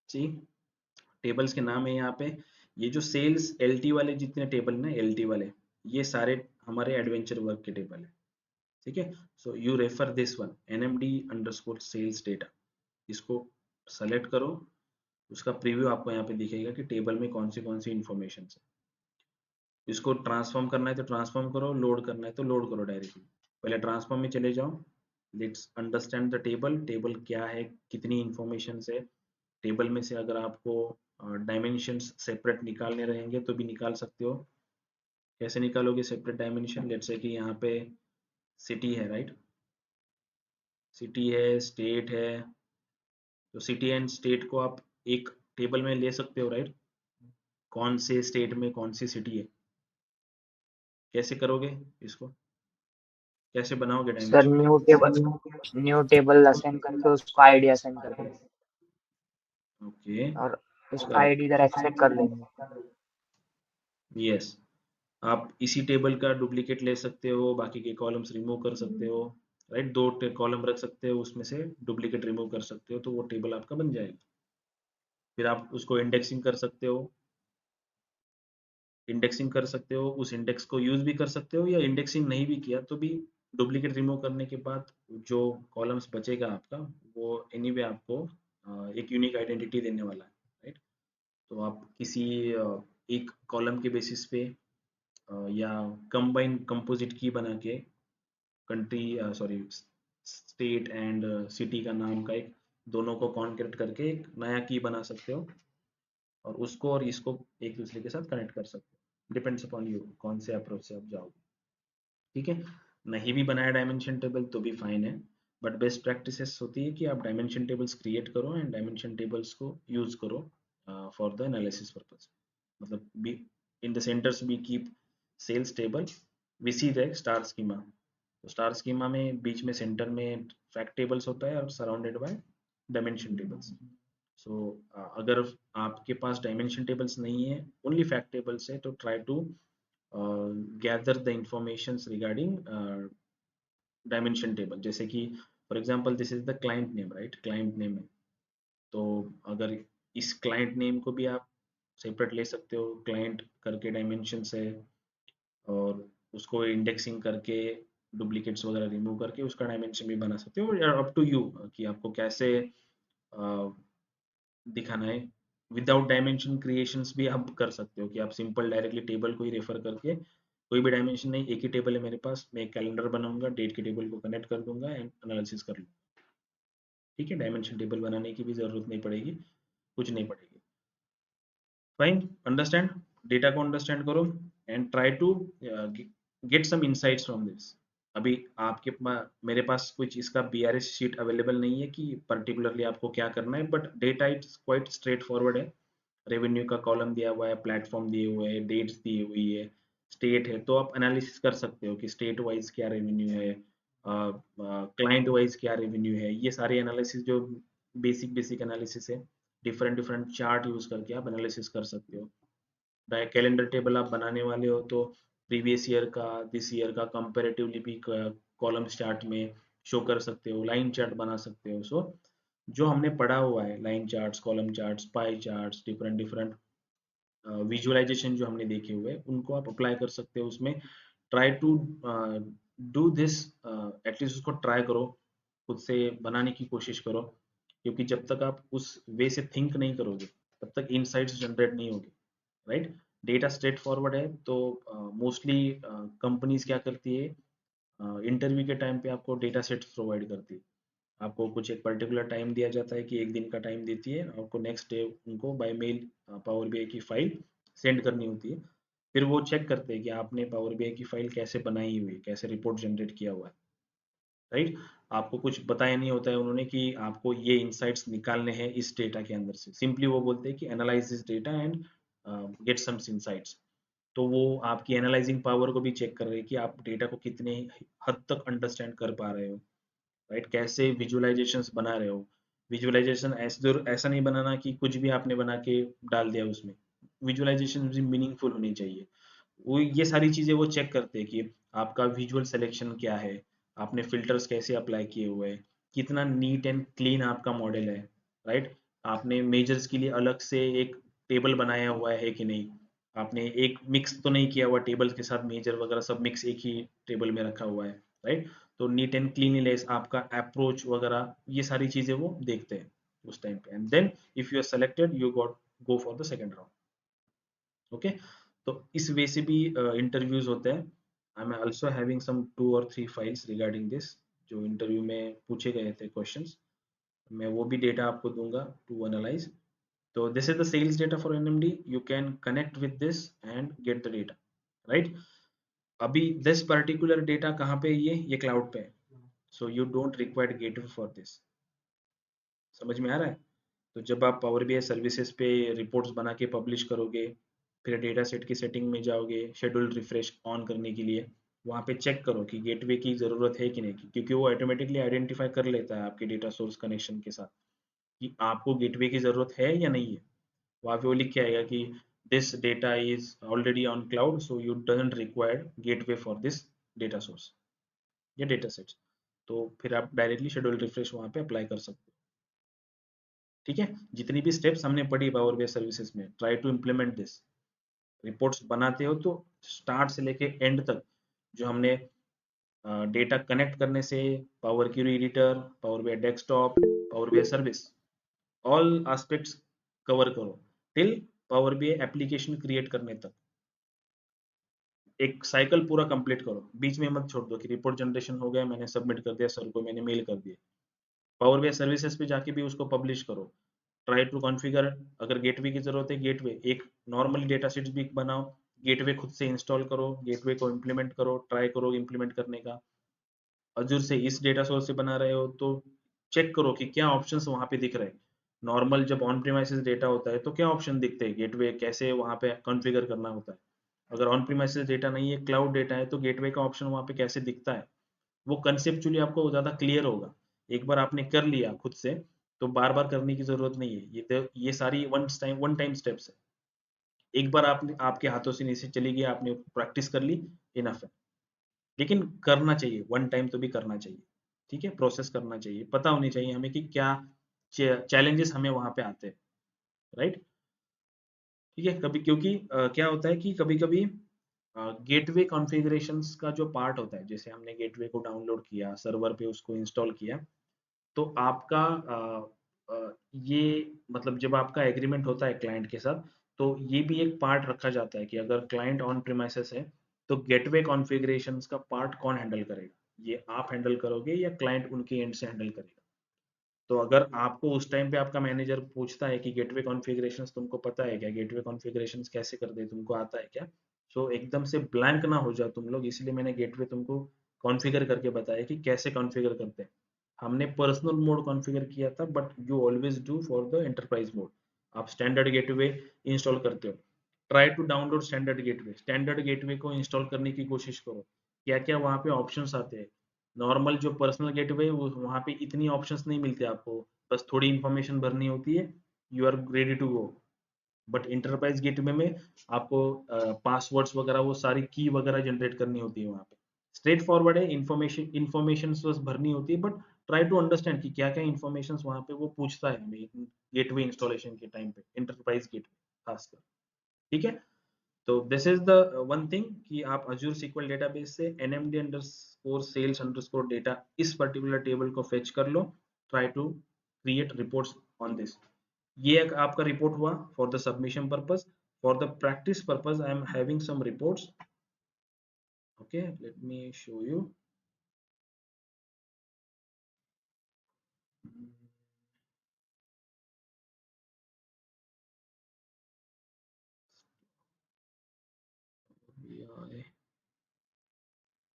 Speaker 1: जी, टेबल्स के नाम है यहाँ पे। ये जो सेल्स LT वाले जितने टेबल ना, LT वाले, ये सारे हमारे एडवेंचर वर्क के टेबल है। ठीक है, so you refer this one nmd_sales data। इसको सेलेक्ट करो, उसका प्रीव्यू आपको यहाँ पे दिखेगा कि टेबल में कौन सी इंफॉर्मेशन है। इसको ट्रांसफॉर्म करना है तो ट्रांसफॉर्म करो, लोड करना है तो लोड करो डायरेक्टली। पहले ट्रांसफॉर्म में चले जाओ। Let's understand the table. Table क्या है, कितनी इंफॉर्मेशन है टेबल में से। अगर आपको डायमेंशंस सेपरेट निकालने रहेंगे तो भी निकाल सकते हो। कैसे निकालोगे सेपरेट डायमेंशन? लेट्स से कि यहाँ पे सिटी है, राइट, सिटी है, स्टेट है, तो सिटी एंड स्टेट को आप एक टेबल में ले सकते हो, राइट। कौन से स्टेट में कौन सी सिटी है, कैसे करोगे इसको, कैसे बनाओगे
Speaker 3: sir
Speaker 1: dimension?
Speaker 3: New table assign करके उसको आईडी असाइन कर देंगे
Speaker 1: ओके,
Speaker 3: और उसका
Speaker 1: करेक्ट,
Speaker 3: आईडी इधर एक्सेप्ट कर लेंगे।
Speaker 1: यस। आप इसी टेबल का डुप्लीकेट ले सकते हो, बाकी के कॉलम्स रिमूव कर सकते हो, राइट। 2 कॉलम रख सकते हो, उसमें से डुप्लीकेट रिमूव कर सकते हो, तो वो टेबल आपका बन जाएगा। फिर आप उसको इंडेक्सिंग कर सकते हो, उस इंडेक्स को यूज भी कर सकते हो, या इंडेक्सिंग नहीं भी किया तो भी डुप्लीकेट रिमूव करने के बाद जो कॉलम्स बचेगा आपका, वो एनीवे आपको एक यूनिक आइडेंटिटी देने वाला है, राइट। तो आप किसी एक कॉलम के बेसिस पे या कंबाइन कंपोजिट की बना के country sorry state and city का नाम का एक दोनों को कॉन्कैट करके एक नया की बना सकते हो, और उसको और इसको एक दूसरे के साथ कनेक्ट कर सकते हो। डिपेंड्स अपॉन यू कौन से अप्रोच से आप जाओगे, ठीक है। नहीं भी बनाया डायमेंशन टेबल तो भी फाइन है, बट बेस्ट प्रैक्टिसेस होती है कि आप डायमेंशन टेबल्स क्रिएट करो एंड डायमेंशन टेबल्स को यूज करो फॉर द एनालिसिस पर्पज। मतलब be in the centers we keep sales table, we see the star schema. तो स्टार स्कीमा में बीच में सेंटर में फैक्ट टेबल्स होता है और सराउंडेड बाय डायमेंशन टेबल्स। सो अगर आपके पास डायमेंशन टेबल्स नहीं है, ओनली फैक्ट टेबल्स है, तो try to gather the informations regarding dimension table. जैसे कि for example this is the client name, right, client name है, तो अगर इस क्लाइंट नेम को भी आप सेपरेट ले सकते हो, क्लाइंट करके डायमेंशन है, और उसको इंडेक्सिंग करके डुप्लीकेट्स वगैरह रिमूव करके उसका डायमेंशन भी बना सकते हो, अप टू यू कि आपको कैसे दिखाना है। विदाउट डायमेंशन क्रिएशंस भी आप कर सकते हो कि आप सिंपल डायरेक्टली टेबल को ही रेफर करके, कोई भी डायमेंशन नहीं, एक ही टेबल है मेरे पास, मैं एक कैलेंडर बनाऊंगा, डेट के टेबल को कनेक्ट कर दूंगा एंड एनालिसिस कर लूँ, ठीक है। डायमेंशन टेबल बनाने की भी जरूरत नहीं पड़ेगी, कुछ नहीं पड़ेगी। फाइन, अंडरस्टैंड, डेटा को अंडरस्टैंड करो and try to get some insights from this. अभी आपके मेरे पास कुछ इसका बीआरएस शीट अवेलेबल नहीं है कि पर्टिकुलरली आपको क्या करना है, but data it's quite straight forward है। रेवेन्यू का कॉलम दिया हुआ है, प्लेटफॉर्म दिए हुए हैं, डेट्स दी हुई है, स्टेट है, तो आप एनालिसिस कर सकते हो कि स्टेट वाइज क्या रेवेन्यू है, क्लाइंट वाइज क्या रेवेन्यू है। ये सारे एनालिसिस जो बेसिक बेसिक एनालिसिस है, डिफरेंट डिफरेंट चार्ट यूज करके आप एनालिसिस कर सकते हो। कैलेंडर टेबल आप बनाने वाले हो तो प्रीवियस ईयर का, दिस ईयर का कंपैरेटिवली भी कॉलम चार्ट में शो कर सकते हो, लाइन चार्ट बना सकते हो। सो जो हमने पढ़ा हुआ है, line charts, column charts, pie charts, different different visualization जो हमने देखे हुए हैं, उनको आप अप्लाई कर सकते हो उसमें। Try to do this, at least उसको ट्राई करो, खुद से बनाने की कोशिश करो, क्योंकि जब तक आप उस वे से थिंक नहीं करोगे तब तक इनसाइट्स जनरेट नहीं होगी, राइट। डेटा स्ट्रेट फॉरवर्ड है तो मोस्टली कंपनीज क्या करती है, इंटरव्यू के टाइम पे आपको डेटा सेट्स प्रोवाइड करती है। आपको कुछ एक पर्टिकुलर टाइम दिया जाता है कि एक दिन का टाइम देती है, आपको नेक्स्ट डे उनको बाय मेल पावर बीआई की फाइल सेंड करनी होती है। फिर वो चेक करते हैं कि आपने पावर बीआई की फाइल कैसे बनाई हुई है, कैसे रिपोर्ट जनरेट किया हुआ है, राइट। आपको कुछ बताया नहीं होता है उन्होंने कि आपको ये इंसाइट्स निकालने हैं इस डेटा के अंदर से, सिंपली वो बोलते हैं कि analyse this data and get some insights. तो वो आपकी एनालाइजिंग पावर को भी चेक कर रहे हैं कि आप डेटा को कितने हद तक अंडरस्टैंड कर पा रहे हो, राइट, कैसे विजुअलाइजेशंस बना रहे हो। विजुअलाइजेशन ऐसा नहीं बनाना कि कुछ भी आपने बना के डाल दिया उसमें, विजुअलाइजेशन भी मीनिंगफुल होनी चाहिए। वो ये सारी चीजें वो चेक करते हैं कि आपका विजुअल सिलेक्शन क्या है, आपने फिल्टर्स कैसे अप्लाई किए हुए हैं, कितना नीट एंड क्लीन आपका मॉडल है, राइट। आपने मेजर्स के लिए अलग से एक टेबल बनाया हुआ है कि नहीं, आपने एक मिक्स तो नहीं किया हुआ टेबल के साथ, मेजर वगैरह सब मिक्स एक ही टेबल में रखा हुआ है, राइट। तो नीट एंड क्लीनलीनेस, आपका अप्रोच वगैरह, ये सारी चीजें वो देखते हैं उस टाइम पे, and then if you are selected you got go for the second round, okay. तो इस वे से भी इंटरव्यूज होते हैं। I am also having some 2 और 3 फाइल्स रिगार्डिंग दिस, जो इंटरव्यू में पूछे गए थे क्वेश्चंस, मैं वो भी डेटा आपको दूंगा टू एनालाइज। तो this is the sales data for NMD, you can connect with this and get the data, right. अभी दिस पर्टिकुलर डेटा कहाँ पे है, ये क्लाउड पे है, so you don't require gateway for this. समझ में आ रहा है? तो जब आप पावर बीआई सर्विसेज पे रिपोर्ट्स बना के पब्लिश करोगे, फिर डेटा सेट की सेटिंग में जाओगे शेड्यूल रिफ्रेश ऑन करने के लिए, वहाँ पे चेक करो कि गेटवे की ज़रूरत है कि नहीं, क्योंकि वो ऑटोमेटिकली आइडेंटिफाई कर लेता है आपके डेटा सोर्स कनेक्शन के साथ कि आपको गेटवे की ज़रूरत है या नहीं है। वहाँ पे वो लिख के आएगा कि this data is already on cloud, so you doesn't require gateway for this data source या डेटा सेट्स। तो फिर आप डायरेक्टली शेड्यूल रिफ्रेश वहां पे अप्लाई कर सकते हो। ठीक है, जितनी भी स्टेप्स हमने पढ़ी पावर बीआई सर्विसेज में, try to implement this. Reports बनाते हो तो स्टार्ट से लेके एंड तक जो हमने डेटा कनेक्ट करने से, power query editor, power BI desktop, power BI service, all aspects cover करो till power BI application create करने तक। एक साइकिल पूरा कंप्लीट करो, बीच में मत छोड़ दो कि रिपोर्ट जनरेशन हो गया, मैंने सबमिट कर दिया सर को, मैंने मेल कर दिया। पावर बीआई सर्विसेज पे जाके भी उसको पब्लिश करो। ट्राई टू कॉन्फ़िगर, अगर गेटवे की जरूरत है गेटवे, एक नॉर्मल डेटा शीट भी बनाओ, गेटवे खुद से इंस्टॉल करो, गेटवे को इम्प्लीमेंट करो, ट्राई करो इम्प्लीमेंट करने का। अजूर से इस डेटा सोर्स से बना रहे हो तो चेक करो कि क्या ऑप्शंस वहां पे दिख रहे हैं। नॉर्मल जब ऑन प्रीमाइसेस डेटा होता है तो क्या ऑप्शन दिखते हैं, गेटवे कैसे वहां पे कॉन्फ़िगर करना होता है। अगर ऑन प्रीमाइसेस डेटा नहीं है, क्लाउड डेटा है, तो गेटवे का ऑप्शन वहां पे कैसे दिखता है, वो कंसेप्चुअली आपको ज्यादा क्लियर होगा। एक बार आपने कर लिया खुद से तो बार बार करने की जरूरत नहीं है। ये सारी वन टाइम स्टेप्स है। एक बार आपने आपके हाथों से नीचे चली गई, आपने प्रैक्टिस कर ली, इनफ है। लेकिन करना चाहिए, वन टाइम तो भी करना चाहिए। ठीक है, प्रोसेस करना चाहिए, पता होनी चाहिए हमें कि क्या चैलेंजेस हमें वहां पे आते हैं। राइट, ठीक है। कभी क्योंकि क्या होता है कि कभी कभी गेटवे कॉन्फ़िगरेशंस का जो पार्ट होता है, जैसे हमने गेटवे को डाउनलोड किया, सर्वर पे उसको इंस्टॉल किया, तो आपका ये मतलब जब आपका एग्रीमेंट होता है क्लाइंट के साथ, तो ये भी एक पार्ट रखा जाता है कि अगर क्लाइंट ऑन प्रीमाइसेस है तो गेटवे कॉन्फ़िगरेशंस का पार्ट कौन हैंडल करेगा, ये आप हैंडल करोगे या क्लाइंट उनके एंड से हैंडल करेगा। तो अगर आपको उस टाइम पे आपका मैनेजर पूछता है कि गेटवे कॉन्फ़िगरेशंस तुमको पता है क्या, गेटवे कॉन्फ़िगरेशंस कैसे करते हैं, तुमको आता है क्या, सो एकदम से ब्लैंक ना हो जाओ तुम लोग, इसलिए मैंने गेटवे तुमको कॉन्फ़िगर करके बताया कि कैसे कॉन्फ़िगर करते हैं। हमने पर्सनल मोड कॉन्फ़िगर किया था, but you always do for the enterprise mode. आप स्टैंडर्ड गेटवे इंस्टॉल करते हो, try to download standard gateway, standard gateway को इंस्टॉल करने की कोशिश करो। क्या क्या वहाँ पे ऑप्शंस आते हैं। नॉर्मल जो पर्सनल गेटवे वो वहाँ पे इतनी ऑप्शंस नहीं मिलते आपको, बस थोड़ी इंफॉर्मेशन भरनी होती है, you are ready to go. But enterprise gateway में आपको पासवर्ड्स वगैरह, वो सारी की वगैरह जनरेट करनी होती है वहाँ पे। स्ट्रेट फॉरवर्ड है, इंफॉर्मेशन बस भरनी होती है, बट ट्राई टू अंडरस्टैंड कि क्या क्या इन्फॉर्मेशन वहाँ पे वो पूछता है हमें गेटवे इंस्टॉलेशन के टाइम पे, इंटरप्राइज गेटवे खासकर। ठीक है, तो this is the one thing कि आप अजूर SQL डेटाबेस से nmd underscore sales underscore data इस पर्टिकुलर टेबल को फेच कर लो। Try to create reports on this. ये एक आपका रिपोर्ट हुआ for the submission purpose. For the practice purpose I am having some reports. Okay, let me show you.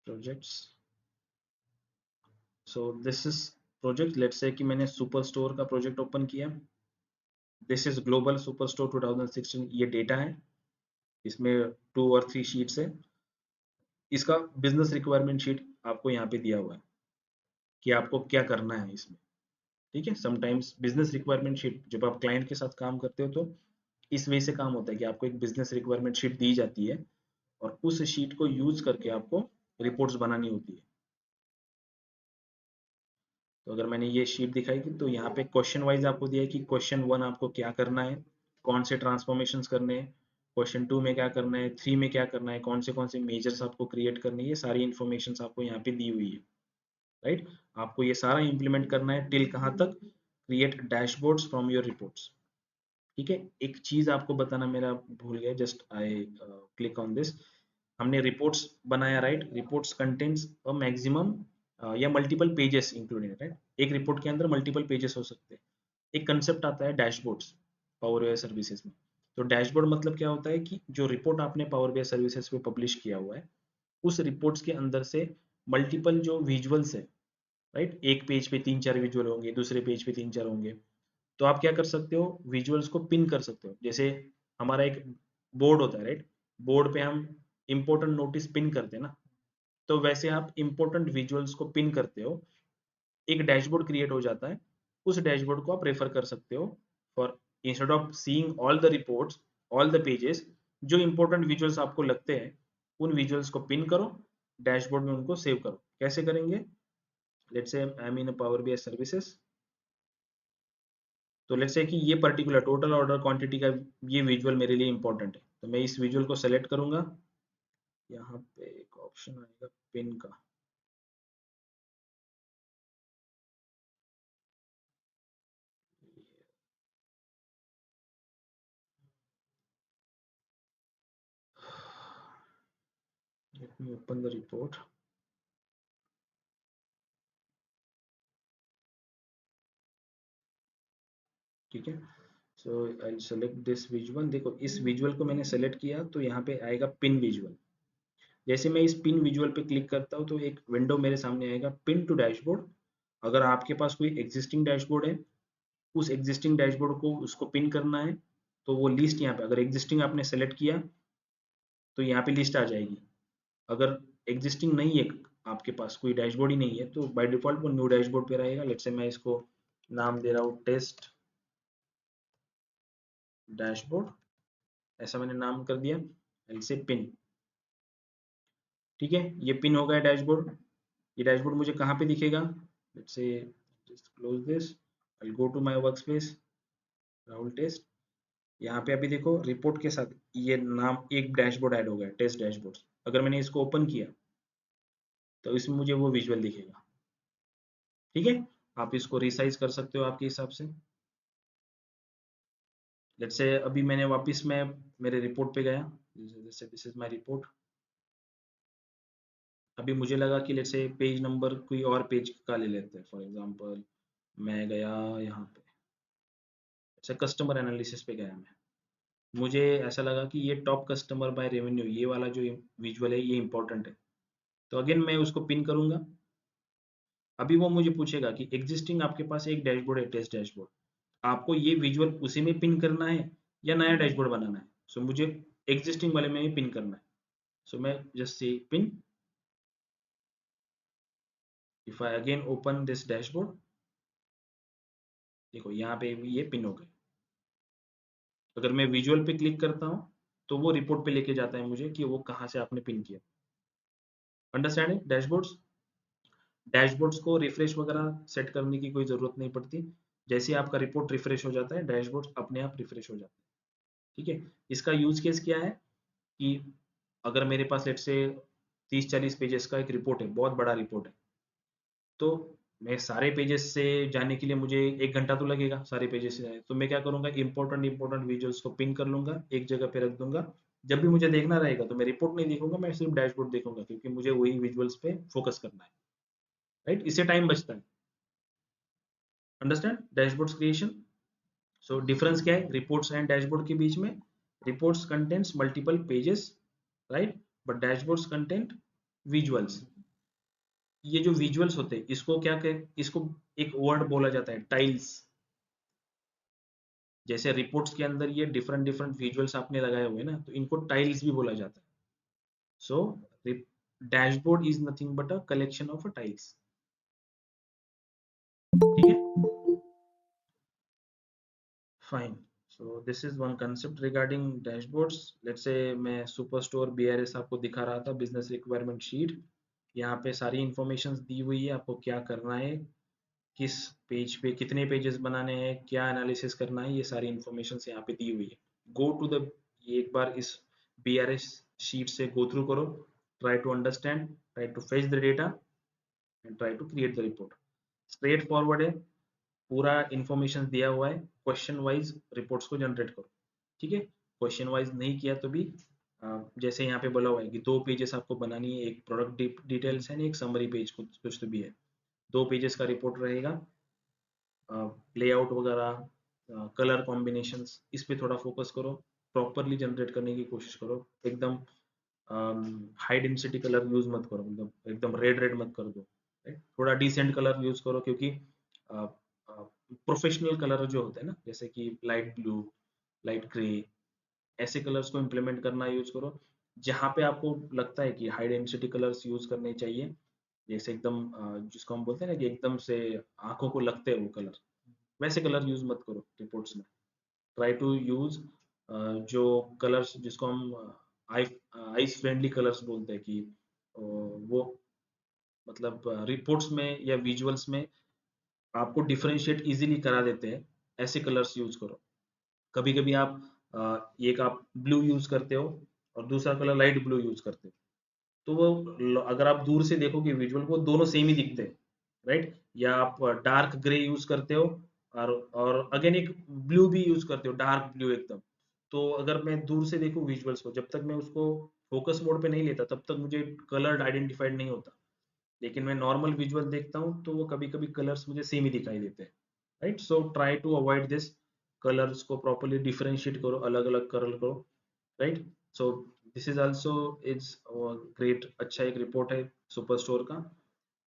Speaker 1: Projects, so this is project, let's say कि मैंने super store का project open किया। This is global super store 2016, ये data है, इसमें 2 और 3 sheets है। इसका बिजनेस रिक्वायरमेंट शीट आपको यहाँ पे दिया हुआ है कि आपको क्या करना है इसमें। ठीक है, समटाइम्स बिजनेस रिक्वायरमेंट शीट जब आप क्लाइंट के साथ काम करते हो तो इस वे से काम होता है कि आपको एक बिजनेस रिक्वायरमेंट शीट दी जाती है और उस शीट को यूज करके आपको रिपोर्ट्स बनानी होती है। तो अगर मैंने ये शीट दिखाई तो यहाँ पे क्वेश्चन वाइज आपको दिया है कि क्वेश्चन 1 आपको क्या करना है, कौन से ट्रांसफॉर्मेशन करने हैं, क्वेश्चन 2 में क्या करना है, 3 में क्या करना है, कौन से मेजर्स आपको क्रिएट करने हैं, ये सारी इन्फॉर्मेशन आपको यहाँ पे दी हुई है। राइट, आपको ये सारा इंप्लीमेंट करना है टिल कहाँ तक, create dashboards from your reports. ठीक है, एक चीज आपको बताना मेरा भूल गया, just I click on this. हमने रिपोर्ट्स बनाया, right, reports contents a maximum या मल्टीपल पेजेस इंक्लूडिंग, राइट, एक रिपोर्ट के अंदर मल्टीपल पेजेस हो सकते हैं। एक कंसेप्ट आता है डैशबोर्ड्स पावर बीआई सर्विसेज में। तो डैशबोर्ड मतलब क्या होता है कि जो रिपोर्ट आपने पावर बीआई सर्विसेज पे पब्लिश किया हुआ है, उस रिपोर्ट्स के अंदर से मल्टीपल जो विजुअल्स है, राइट, एक पेज पे 3-4 विजुअल होंगे, दूसरे पेज पे 3-4 होंगे, तो आप क्या कर सकते हो, विजुअल्स को पिन कर सकते हो। जैसे हमारा एक बोर्ड होता है, राइट, बोर्ड पे हम इंपॉर्टेंट नोटिस पिन करते हैं ना, तो वैसे आप इंपॉर्टेंट विजुअल्स को पिन करते हो, एक डैशबोर्ड क्रिएट हो जाता है। उस डैशबोर्ड को आप रेफर कर सकते हो for, instead of seeing all the reports, all the pages, जो इंपॉर्टेंट विजुअल्स आपको लगते हैं उन विजुअल्स को पिन करो, डैशबोर्ड में उनको सेव करो। कैसे करेंगे, let's say I am in power BI services, तो लेट्स से कि ये पर्टिकुलर टोटल ऑर्डर क्वांटिटी का ये विजुअल मेरे लिए इंपॉर्टेंट है, तो मैं इस विजुअल को सेलेक्ट करूंगा। यहाँ पे एक ऑप्शन आएगा पिन का, let me open the report। ठीक है, सो आई सेलेक्ट दिस विजुअल। देखो इस विजुअल को मैंने सेलेक्ट किया तो यहाँ पे आएगा पिन विजुअल। जैसे मैं इस पिन विजुअल पे क्लिक करता हूँ तो एक विंडो मेरे सामने आएगा पिन टू डैशबोर्ड। अगर आपके पास कोई एग्जिस्टिंग डैशबोर्ड है, उस एग्जिस्टिंग डैशबोर्ड को उसको पिन करना है, तो वो लिस्ट यहाँ पे अगर एग्जिस्टिंग आपने सेलेक्ट किया तो यहाँ पे लिस्ट आ जाएगी। अगर एग्जिस्टिंग नहीं है, आपके पास कोई डैशबोर्ड ही नहीं है, तो बाय डिफॉल्ट वो न्यू डैशबोर्ड पे रहेगा। लेट्स से मैं इसको नाम दे रहा हूँ टेस्ट डैशबोर्ड, ऐसा मैंने नाम कर दिया, एल से पिन। ठीक है, ये पिन हो गया डैशबोर्ड। ये डैशबोर्ड मुझे कहाँ पे दिखेगा, let's say just close this, I go to my workspace, Rahul test. यहाँ पे अभी देखो रिपोर्ट के साथ ये नाम एक डैशबोर्ड ऐड हो गया, टेस्ट डैशबोर्ड। अगर मैंने इसको ओपन किया तो इसमें मुझे वो विजुअल दिखेगा। ठीक है, आप इसको रिसाइज कर सकते हो आपके हिसाब से। लेट्स से अभी मैंने वापस मैं मेरे रिपोर्ट पे गया, जैसे दिस इज माय रिपोर्ट। अभी मुझे लगा कि लेट्स से पेज नंबर कोई और पेज का ले लेते हैं, फॉर एग्जांपल मैं गया यहाँ पे, अच्छा कस्टमर एनालिसिस पे गया मैं, मुझे ऐसा लगा कि ये टॉप कस्टमर बाय रेवेन्यू, ये वाला जो विजुअल है ये इंपॉर्टेंट है, तो अगेन मैं उसको पिन करूंगा। अभी वो मुझे पूछेगा कि एग्जिस्टिंग आपके पास एक डैशबोर्ड है, टेस्ट डैशबोर्ड, आपको ये विजुअल उसी में पिन करना है या नया डैशबोर्ड बनाना है। सो मुझे एग्जिस्टिंग वाले में ही पिन करना है, सो मैं just say pin. If I again open this dashboard, देखो यहाँ पे भी ये पिन हो गए। अगर मैं विजुअल पे क्लिक करता हूँ तो वो रिपोर्ट पे लेके जाता है मुझे कि वो कहाँ से आपने पिन किया। अंडरस्टैंडिंग डैशबोर्ड्स, डैशबोर्ड्स को रिफ्रेश वगैरह सेट करने की कोई जरूरत नहीं पड़ती। जैसे ही आपका रिपोर्ट रिफ्रेश हो जाता है, डैशबोर्ड अपने आप रिफ्रेश हो जाता है। ठीक है, इसका यूज केस क्या है कि अगर मेरे पास लेट से 30-40 पेजेस का एक रिपोर्ट है, बहुत बड़ा रिपोर्ट है, तो मैं सारे पेजेस से जाने के लिए मुझे 1 घंटा तो लगेगा सारे पेजेस से जाए, तो मैं क्या करूंगा, इंपॉर्टेंट इंपॉर्टेंट विजुअल्स को पिन कर लूंगा, एक जगह पे रख दूंगा। जब भी मुझे देखना रहेगा तो मैं रिपोर्ट नहीं देखूंगा, मैं सिर्फ डैशबोर्ड देखूंगा, क्योंकि मुझे वही विजुअल्स पे फोकस करना है। राइट, इससे टाइम बचता है। Understand dashboards creation. So difference क्या है रिपोर्ट्स एंड डैशबोर्ड के बीच में? Reports contents multiple pages, right, but dashboards content visuals. ये जो विजुअल्स होते हैं इसको क्या कह, इसको एक वर्ड बोला जाता है टाइल्स। जैसे रिपोर्ट्स के अंदर ये डिफरेंट डिफरेंट विजुअल्स आपने लगाए हुए ना, तो इनको टाइल्स भी बोला जाता है। So dashboard is nothing but a collection of a tiles. ठीक है, fine. So this is one concept regarding dashboards. Let's say मैं सुपर स्टोर बीआरएस आपको दिखा रहा था, बिजनेस रिक्वायरमेंट शीट। यहाँ पे सारी इंफॉर्मेशन दी हुई है, आपको क्या करना है, किस पेज पे कितने पेजेस बनाने हैं, क्या एनालिसिस करना है, ये सारी इंफॉर्मेशन यहाँ पे दी हुई है। गो टू द, ये एक बार इस बीआरएस शीट से गो थ्रू करो, try to understand, try to fetch the data and try to create the report. Straight forward है, पूरा इंफॉर्मेशन दिया हुआ है, क्वेश्चन वाइज रिपोर्ट्स को जनरेट करो। ठीक है, क्वेश्चन वाइज नहीं किया तो भी जैसे यहाँ पे बोला हुआ है कि 2 पेजेस आपको बनानी है, एक प्रोडक्ट डिटेल्स है, एक समरी पेज कुछ तो भी है। 2 पेजेस का रिपोर्ट रहेगा, लेआउट वगैरह, कलर कॉम्बिनेशंस, इस पे थोड़ा फोकस करो, प्रॉपरली जनरेट करने की कोशिश करो। एकदम हाई डेंसिटी कलर यूज मत करो, मतलब एकदम रेड रेड मत कर दो, थोड़ा डिसेंट कलर यूज करो, क्योंकि प्रोफेशनल कलर जो होते हैं ना, जैसे कि लाइट ब्लू, लाइट ग्रे, ऐसे कलर्स को इम्प्लीमेंट करना यूज करो। जहाँ पे आपको लगता है कि हाई डेंसिटी कलर्स यूज करने चाहिए, जैसे एकदम जिसको हम बोलते हैं ना कि एकदम से आंखों को लगते हैं वो कलर, वैसे कलर यूज मत करो रिपोर्ट्स में। ट्राई टू यूज जो कलर्स जिसको हम आई आइस फ्रेंडली कलर्स बोलते हैं कि वो मतलब रिपोर्ट्स में या विजुअल्स में आपको डिफरेंशिएट इजीली करा देते हैं, ऐसे कलर्स यूज करो। कभी कभी आप एक आप ब्लू यूज करते हो और दूसरा कलर लाइट ब्लू यूज करते हो, तो वो अगर आप दूर से देखोगे विजुअल को दोनों सेम ही दिखते हैं, राइट। या आप डार्क ग्रे यूज करते हो और अगेन एक ब्लू भी यूज करते हो, डार्क ब्लू एकदम। तो अगर मैं दूर से देखूं विजुअल्स को, जब तक मैं उसको फोकस मोड पे नहीं लेता तब तक मुझे कलर आइडेंटिफाइड नहीं होता। लेकिन मैं नॉर्मल विजुअल देखता हूँ तो वो कभी कभी कलर्स मुझे सेम ही दिखाई देते हैं, right. So try to avoid this, colours को प्रॉपरली डिफरेंशिएट करो, अलग अलग कलर करो, right. So this is also is great, अच्छा एक रिपोर्ट है सुपर स्टोर का।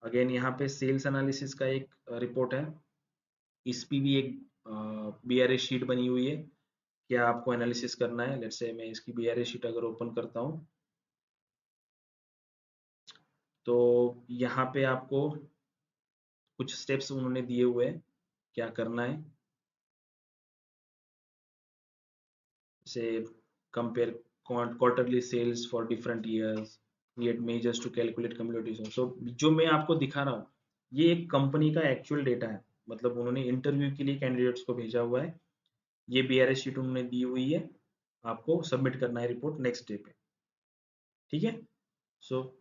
Speaker 1: अगेन यहाँ पे सेल्स एनालिसिस का एक रिपोर्ट है, इस पे भी एक बीआरए शीट बनी हुई है। क्या आपको एनालिसिस करना है, लेट्स से मैं इसकी बीआरए शीट अगर ओपन करता हूँ तो यहाँ पे आपको कुछ स्टेप्स उन्होंने दिए हुए हैं क्या करना है। Say compare quarterly sales for different years, create measures to calculate communities. So जो मैं आपको दिखा रहा हूँ ये एक कंपनी का एक्चुअल डेटा है, मतलब उन्होंने इंटरव्यू के लिए कैंडिडेट्स को भेजा हुआ है। ये बीआरएस शीट उन्होंने दी हुई है, आपको सबमिट करना है रिपोर्ट नेक्स्ट डे पे, ठीक है। सो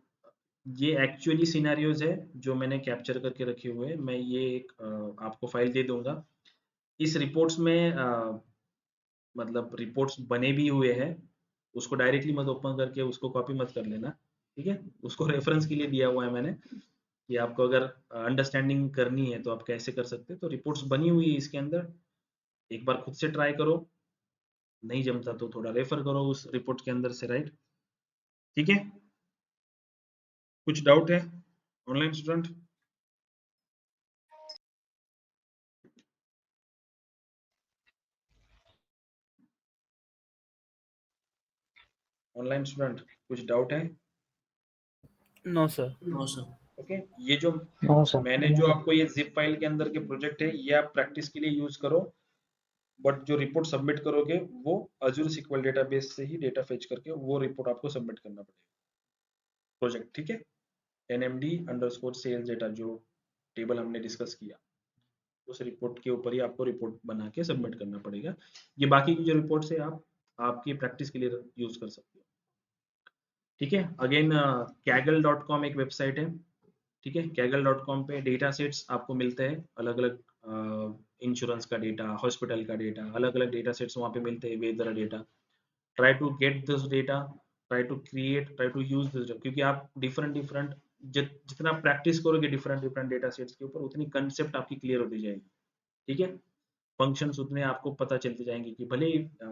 Speaker 1: ये एक्चुअली सिनेरियोज है जो मैंने कैप्चर करके रखे हुए हैं। मैं ये एक आपको फाइल दे दूंगा। इस रिपोर्ट्स में मतलब रिपोर्ट्स बने भी हुए हैं, उसको डायरेक्टली मत ओपन करके उसको कॉपी मत कर लेना, ठीक है। उसको रेफरेंस के लिए दिया हुआ है मैंने कि आपको अगर अंडरस्टैंडिंग करनी है तो आप कैसे कर सकते हैं। तो रिपोर्ट्स बनी हुई है इसके अंदर, एक बार खुद से ट्राई करो, नहीं जमता तो थोड़ा रेफर करो उस रिपोर्ट के अंदर से, राइट। ठीक है, कुछ डाउट है ऑनलाइन स्टूडेंट? ऑनलाइन स्टूडेंट कुछ डाउट है?
Speaker 4: No sir.
Speaker 1: ओके, ये जो
Speaker 3: नो सर।
Speaker 1: मैंने जो आपको ये जिप फाइल के अंदर के प्रोजेक्ट है ये आप प्रैक्टिस के लिए यूज करो, बट जो रिपोर्ट सबमिट करोगे वो अजूर SQL डेटाबेस से ही डेटा फेच करके वो रिपोर्ट आपको सबमिट करना पड़ेगा प्रोजेक्ट, ठीक है। NMD_sales डेटा जो टेबल हमने डिस्कस किया उस रिपोर्ट के ऊपर ही आपको रिपोर्ट बना के सबमिट करना पड़ेगा। ये बाकी की जो रिपोर्ट्स है आप आपकी प्रैक्टिस के लिए यूज कर सकते हो, ठीक है। अगेन kaggle.com एक वेबसाइट है, ठीक है। kaggle.com पे डेटा सेट्स आपको मिलते हैं, अलग अलग इंश्योरेंस का डेटा, हॉस्पिटल का डेटा, अलग अलग डेटा सेट्स वहाँ पे मिलते हैं, weather data. Try to get this data, try to create, try to use this, क्योंकि आप डिफरेंट डिफरेंट जितना प्रैक्टिस करोगे डिफरेंट डिफरेंट डेटा सेट्स के ऊपर उतनी कंसेप्ट आपकी क्लियर होती जाएगी, ठीक है। फंक्शंस उतने आपको पता चलते जाएंगे कि भले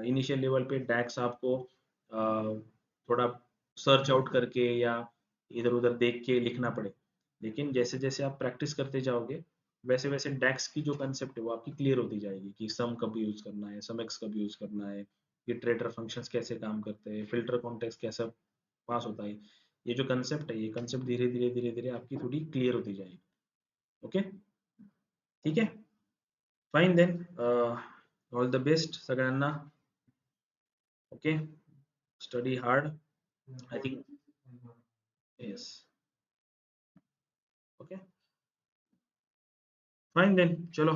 Speaker 1: इनिशियल लेवल पे डैक्स आपको थोड़ा सर्च आउट करके या इधर उधर देख के लिखना पड़े, लेकिन जैसे जैसे आप प्रैक्टिस करते जाओगे वैसे वैसे डैक्स की जो कंसेप्ट है वो आपकी क्लियर होती जाएगी कि सम कब यूज करना है, सम एक्स कब यूज करना है, ये ट्रेडर फंक्शंस कैसे काम करते हैं, फिल्टर कॉन्टेक्स्ट कैसा पास होता है। ये जो कंसेप्ट है ये कंसेप्ट धीरे धीरे धीरे धीरे आपकी थोड़ी क्लियर होती जाएगी, ओके, ठीक है। Fine then, all the best सगळ्यांना, okay, study hard, I think, yes, okay, fine then, चलो,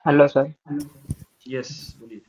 Speaker 3: हेलो सर।
Speaker 1: यस बोलिए।